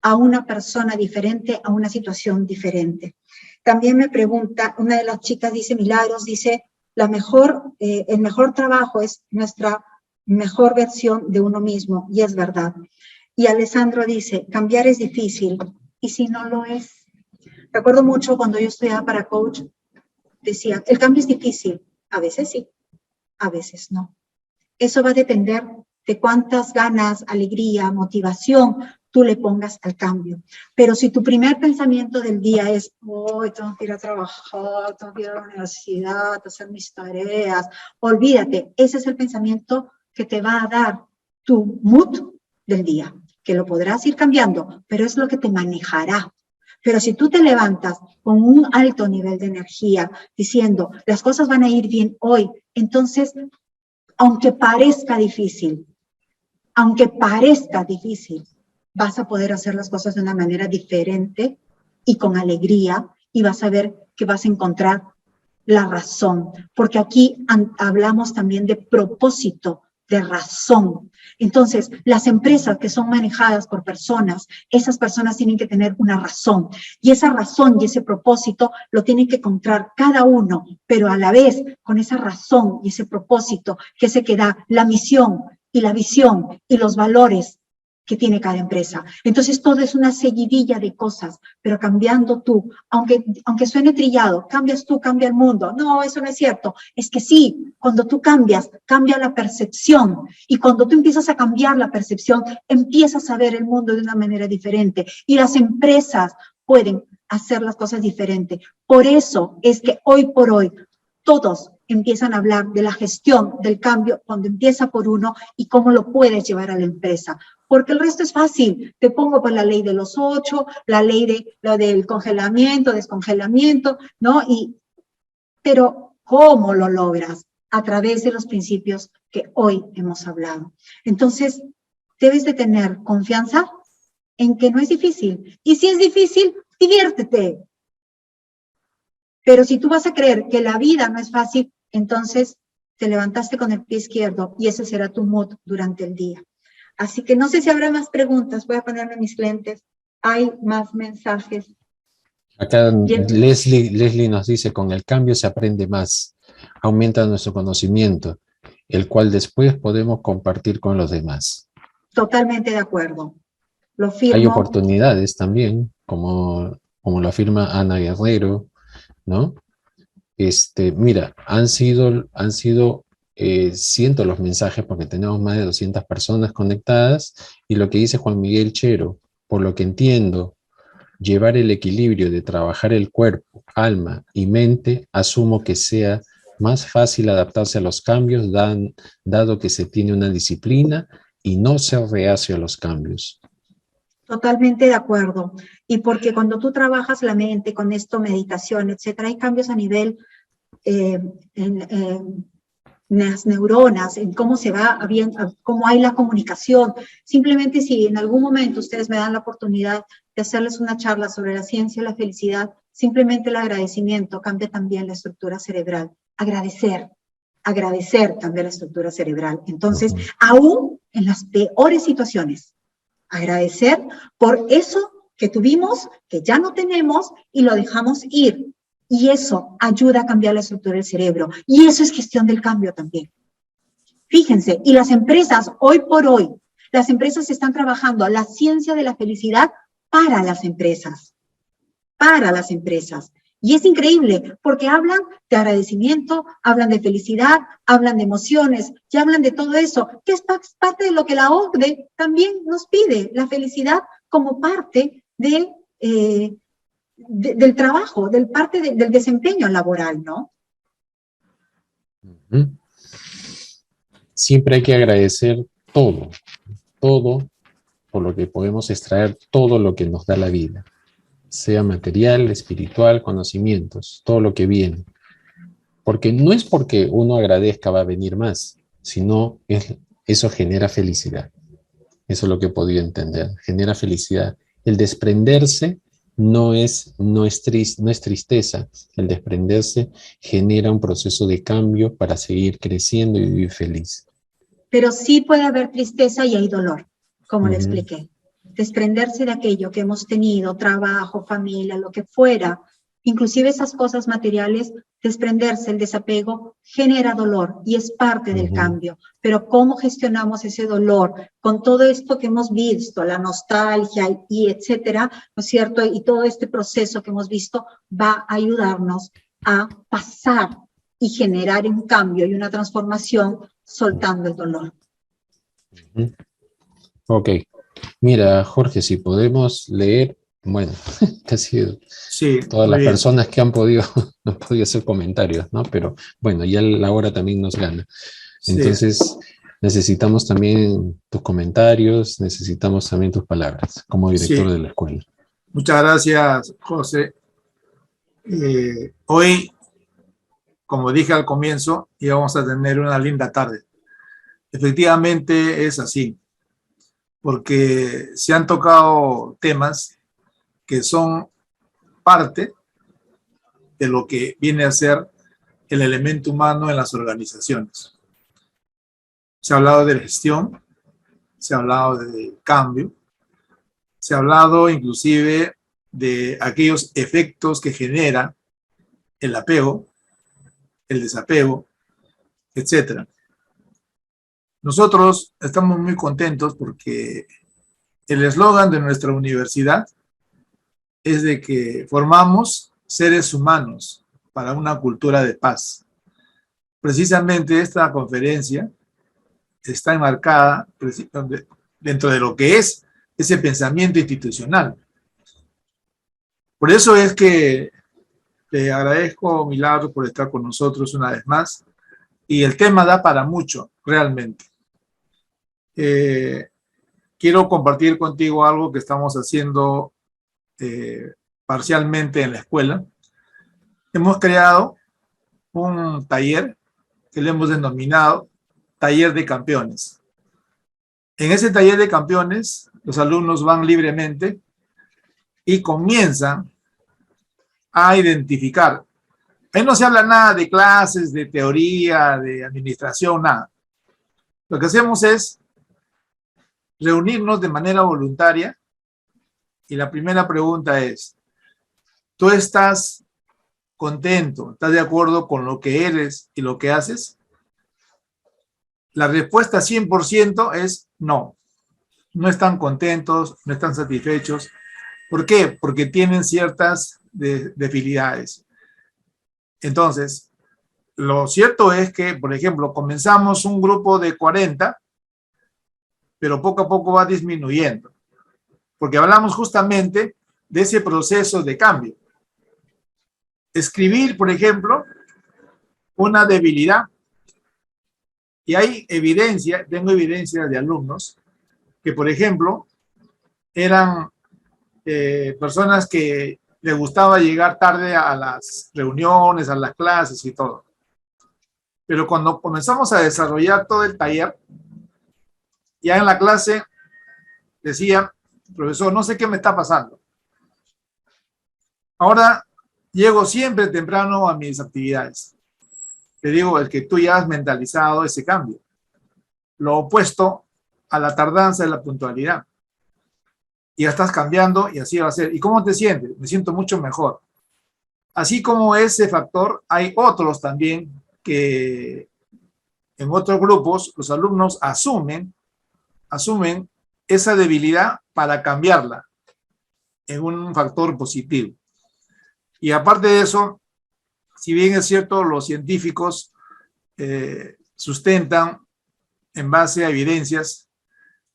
a una persona diferente, a una situación diferente. También me pregunta, una de las chicas dice, Milagros, dice, el mejor trabajo es nuestra mejor versión de uno mismo, y es verdad. Y Alessandro dice, cambiar es difícil, ¿y si no lo es? Recuerdo mucho cuando yo estudiaba para coach, decía, el cambio es difícil, a veces sí, a veces no. Eso va a depender de cuántas ganas, alegría, motivación tú le pongas al cambio. Pero si tu primer pensamiento del día es, hoy tengo que ir a trabajar, tengo que ir a la universidad, a hacer mis tareas, olvídate, ese es el pensamiento que te va a dar tu mood del día, que lo podrás ir cambiando, pero es lo que te manejará. Pero si tú te levantas con un alto nivel de energía, diciendo, las cosas van a ir bien hoy, entonces, aunque parezca difícil, vas a poder hacer las cosas de una manera diferente y con alegría, y vas a ver que vas a encontrar la razón, porque aquí hablamos también de propósito, de razón. Entonces, las empresas que son manejadas por personas, esas personas tienen que tener una razón, y esa razón y ese propósito lo tienen que encontrar cada uno, pero a la vez con esa razón y ese propósito que se queda la misión y la visión y los valores que tiene cada empresa. Entonces, todo es una seguidilla de cosas, pero cambiando tú, aunque suene trillado, cambias tú, cambia el mundo. No, eso no es cierto. Es que sí, cuando tú cambias, cambia la percepción. Y cuando tú empiezas a cambiar la percepción, empiezas a ver el mundo de una manera diferente. Y las empresas pueden hacer las cosas diferentes. Por eso es que hoy por hoy, todos empiezan a hablar de la gestión del cambio cuando empieza por uno y cómo lo puedes llevar a la empresa. Porque el resto es fácil. Te pongo por la ley de los 8, la ley de lo del congelamiento, descongelamiento, ¿no? Pero ¿cómo lo logras? A través de los principios que hoy hemos hablado. Entonces, debes de tener confianza en que no es difícil. Y si es difícil, diviértete. Pero si tú vas a creer que la vida no es fácil, entonces te levantaste con el pie izquierdo y ese será tu mood durante el día. Así que no sé si habrá más preguntas. Voy a ponerme mis lentes. Hay más mensajes. Acá Bien. Leslie nos dice, con el cambio se aprende más, aumenta nuestro conocimiento, el cual después podemos compartir con los demás. Totalmente de acuerdo. Lo firmo. Hay oportunidades también, como lo afirma Ana Guerrero, ¿no? Mira, han sido cientos los mensajes porque tenemos más de 200 personas conectadas, y lo que dice Juan Miguel Chero, por lo que entiendo, llevar el equilibrio de trabajar el cuerpo, alma y mente, asumo que sea más fácil adaptarse a los cambios, dado que se tiene una disciplina y no ser reacio a los cambios. Totalmente de acuerdo. Y porque cuando tú trabajas la mente con esto, meditación, etcétera, hay cambios a nivel en las neuronas, en cómo se va viendo, cómo hay la comunicación. Simplemente si en algún momento ustedes me dan la oportunidad de hacerles una charla sobre la ciencia y la felicidad, simplemente el agradecimiento cambia también la estructura cerebral. Agradecer cambia la estructura cerebral. Entonces, aún en las peores situaciones, agradecer por eso que tuvimos, que ya no tenemos y lo dejamos ir. Y eso ayuda a cambiar la estructura del cerebro. Y eso es gestión del cambio también. Fíjense, y las empresas, hoy por hoy, las empresas están trabajando la ciencia de la felicidad para las empresas. Para las empresas. Y es increíble, porque hablan de agradecimiento, hablan de felicidad, hablan de emociones, y hablan de todo eso, que es parte de lo que la OCDE también nos pide, la felicidad como parte del trabajo, del desempeño laboral, ¿no? Siempre hay que agradecer todo por lo que podemos extraer, todo lo que nos da la vida, sea material, espiritual, conocimientos, todo lo que viene. Porque no es porque uno agradezca va a venir más, sino eso genera felicidad. Eso es lo que he podido entender. Genera felicidad. El desprenderse no es tristeza. El desprenderse genera un proceso de cambio para seguir creciendo y vivir feliz. Pero sí puede haber tristeza y hay dolor, como le Ujú. expliqué. Desprenderse de aquello que hemos tenido, trabajo, familia, lo que fuera, inclusive esas cosas materiales, desprenderse, el desapego, genera dolor y es parte del Ujú. cambio. Pero cómo gestionamos ese dolor con todo esto que hemos visto, la nostalgia y etcétera, ¿no es cierto? Y todo este proceso que hemos visto va a ayudarnos a pasar y generar un cambio y una transformación soltando el dolor. Ujú. Ok. Mira, Jorge, si podemos leer, bueno, casi Sí, todas muy las bien. personas que han podido, han podido hacer comentarios, ¿no? Pero bueno, ya la hora también nos gana. Sí, Entonces, necesitamos también tus comentarios, necesitamos también tus palabras como director sí. de la escuela. Muchas gracias, José. Hoy, como dije al comienzo, íbamos a tener una linda tarde. Efectivamente es así, porque se han tocado temas que son parte de lo que viene a ser el elemento humano en las organizaciones. Se ha hablado de gestión, se ha hablado de cambio, se ha hablado inclusive de aquellos efectos que genera el apego, el desapego, etc. Nosotros estamos muy contentos porque el eslogan de nuestra universidad es de que formamos seres humanos para una cultura de paz. Precisamente esta conferencia está enmarcada dentro de lo que es ese pensamiento institucional. Por eso es que te agradezco, Milagro, por estar con nosotros una vez más. Y el tema da para mucho, realmente. Quiero compartir contigo algo que estamos haciendo parcialmente en la escuela. Hemos creado un taller que le hemos denominado Taller de Campeones. En ese taller de campeones, los alumnos van libremente y comienzan a identificar. Ahí no se habla nada de clases, de teoría, de administración, nada. Lo que hacemos es reunirnos de manera voluntaria y la primera pregunta es, ¿tú estás contento? ¿Estás de acuerdo con lo que eres y lo que haces? La respuesta 100% es no. No están contentos, no están satisfechos. ¿Por qué? Porque tienen ciertas debilidades. Entonces, lo cierto es que, por ejemplo, comenzamos un grupo de 40, pero poco a poco va disminuyendo. Porque hablamos justamente de ese proceso de cambio. Escribir, por ejemplo, una debilidad. Y hay evidencia, tengo evidencia de alumnos que, por ejemplo, eran personas que les gustaba llegar tarde a las reuniones, a las clases y todo. Pero cuando comenzamos a desarrollar todo el taller, ya en la clase decía, profesor, no sé qué me está pasando. Ahora llego siempre temprano a mis actividades. Te digo, el que tú ya has mentalizado ese cambio. Lo opuesto a la tardanza de la puntualidad. Y ya estás cambiando y así va a ser. ¿Y cómo te sientes? Me siento mucho mejor. Así como ese factor, hay otros también que en otros grupos los alumnos asumen esa debilidad para cambiarla en un factor positivo. Y aparte de eso, si bien es cierto, los científicos sustentan en base a evidencias,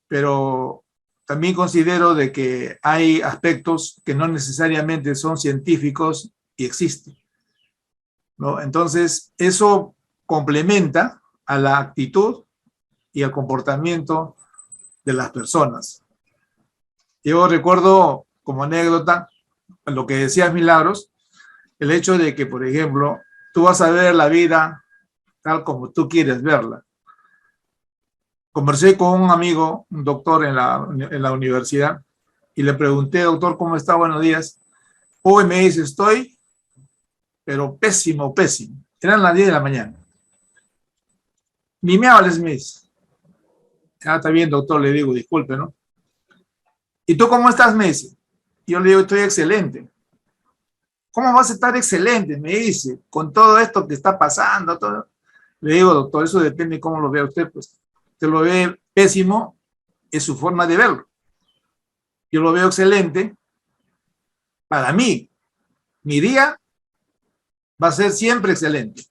pero también considero de que hay aspectos que no necesariamente son científicos y existen, ¿no? Entonces, eso complementa a la actitud y al comportamiento de las personas. Yo recuerdo como anécdota lo que decías, Milagros, el hecho de que, por ejemplo, tú vas a ver la vida tal como tú quieres verla. conversé con un amigo, un doctor en la universidad, y le pregunté, doctor, ¿cómo está? Buenos días. Hoy me dice, estoy, pero pésimo, pésimo. Eran las 10 de la mañana. Ni me hables, me dice. Ah, está bien, doctor, le digo, disculpe, ¿no? ¿Y tú cómo estás? Me dice. Yo le digo, estoy excelente. ¿Cómo vas a estar excelente? Me dice, con todo esto que está pasando, todo. Le digo, doctor, eso depende de cómo lo vea usted, pues. Usted lo ve pésimo, es su forma de verlo. Yo lo veo excelente. Para mí, mi día va a ser siempre excelente.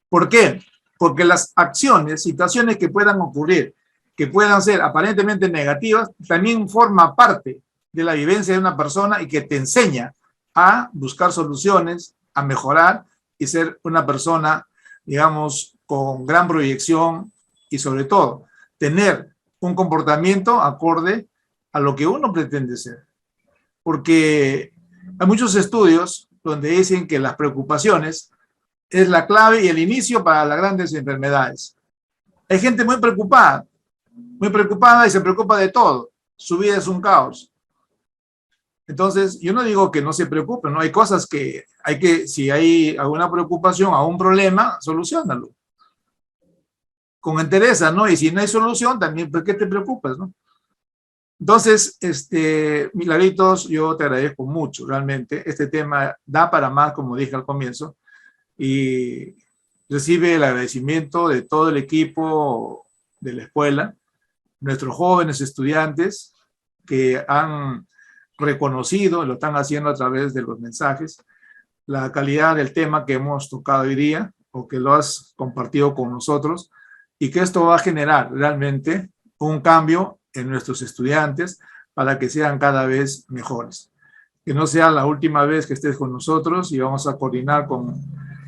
¿Por qué? Porque las acciones, situaciones que puedan ocurrir, que puedan ser aparentemente negativas, también forma parte de la vivencia de una persona y que te enseña a buscar soluciones, a mejorar y ser una persona, digamos, con gran proyección y sobre todo tener un comportamiento acorde a lo que uno pretende ser. Porque hay muchos estudios donde dicen que las preocupaciones es la clave y el inicio para las grandes enfermedades. Hay gente muy preocupada y se preocupa de todo. Su vida es un caos. Entonces, yo no digo que no se preocupen, ¿no? Hay cosas que si hay alguna preocupación a un problema, soluciónalo. Con entereza, ¿no? Y si no hay solución, también, ¿por qué te preocupas, no? Entonces, Milagritos, yo te agradezco mucho, realmente. Este tema da para más, como dije al comienzo, y recibe el agradecimiento de todo el equipo de la escuela, nuestros jóvenes estudiantes que han reconocido, lo están haciendo a través de los mensajes, la calidad del tema que hemos tocado hoy día o que lo has compartido con nosotros y que esto va a generar realmente un cambio en nuestros estudiantes para que sean cada vez mejores. Que no sea la última vez que estés con nosotros y vamos a coordinar con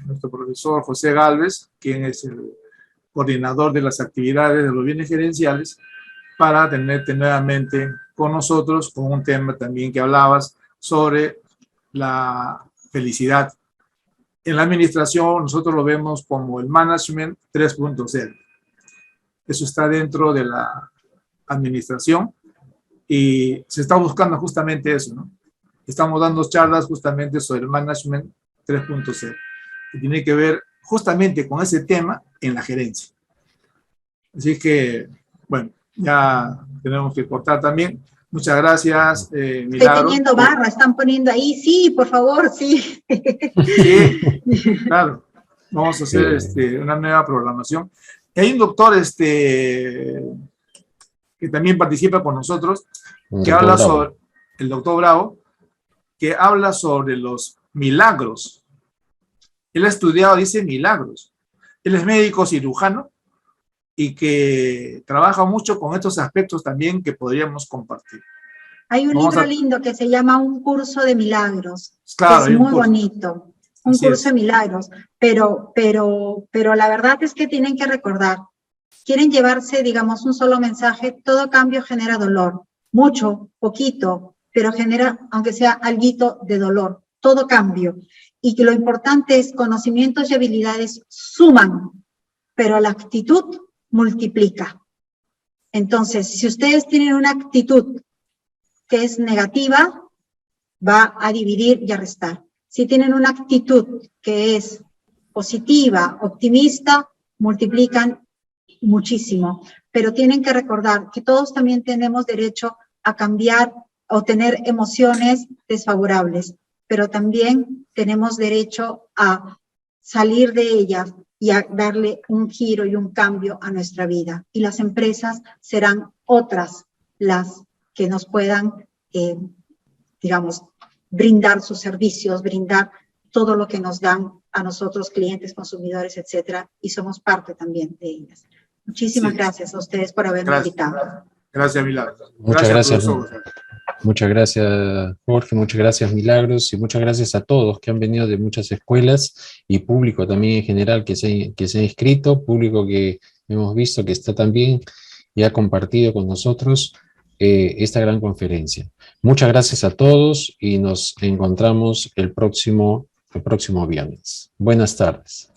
nuestro profesor José Gálvez, quien es el coordinador de las actividades de los bienes gerenciales, para tenerte nuevamente con nosotros con un tema también que hablabas sobre la felicidad. En la administración nosotros lo vemos como el Management 3.0. Eso está dentro de la administración y se está buscando justamente eso, ¿no? Estamos dando charlas justamente sobre el Management 3.0, que tiene que ver justamente con ese tema en la gerencia. Así que, bueno, ya tenemos que cortar también. Muchas gracias, Milagros. Estoy teniendo barra, están poniendo ahí, sí, por favor, sí. Sí, claro. Vamos a hacer una nueva programación. Hay un doctor que también participa con nosotros, que habla sobre, el doctor Bravo, que habla sobre los milagros. Él ha estudiado, dice, milagros. Él es médico cirujano y que trabaja mucho con estos aspectos también que podríamos compartir. Hay un libro lindo que se llama Un curso de milagros. Claro, es muy bonito. Un curso de milagros. Pero la verdad es que tienen que recordar, quieren llevarse, digamos, un solo mensaje, todo cambio genera dolor. Mucho, poquito, pero genera, aunque sea alguito de dolor, todo cambio. Y que lo importante es conocimientos y habilidades suman, pero la actitud multiplica. Entonces, si ustedes tienen una actitud que es negativa, va a dividir y a restar. Si tienen una actitud que es positiva, optimista, multiplican muchísimo. Pero tienen que recordar que todos también tenemos derecho a cambiar o tener emociones desfavorables, pero también tenemos derecho a salir de ellas y a darle un giro y un cambio a nuestra vida. Y las empresas serán otras las que nos puedan, digamos, brindar sus servicios, brindar todo lo que nos dan a nosotros, clientes, consumidores, etcétera, y somos parte también de ellas. Muchísimas gracias a ustedes por haberme invitado. Gracias, Milagros. Muchas gracias. Muchas gracias, Jorge, muchas gracias, Milagros, y muchas gracias a todos que han venido de muchas escuelas y público también en general que se ha inscrito, público que hemos visto que está también y ha compartido con nosotros esta gran conferencia. Muchas gracias a todos y nos encontramos el próximo viernes. Buenas tardes.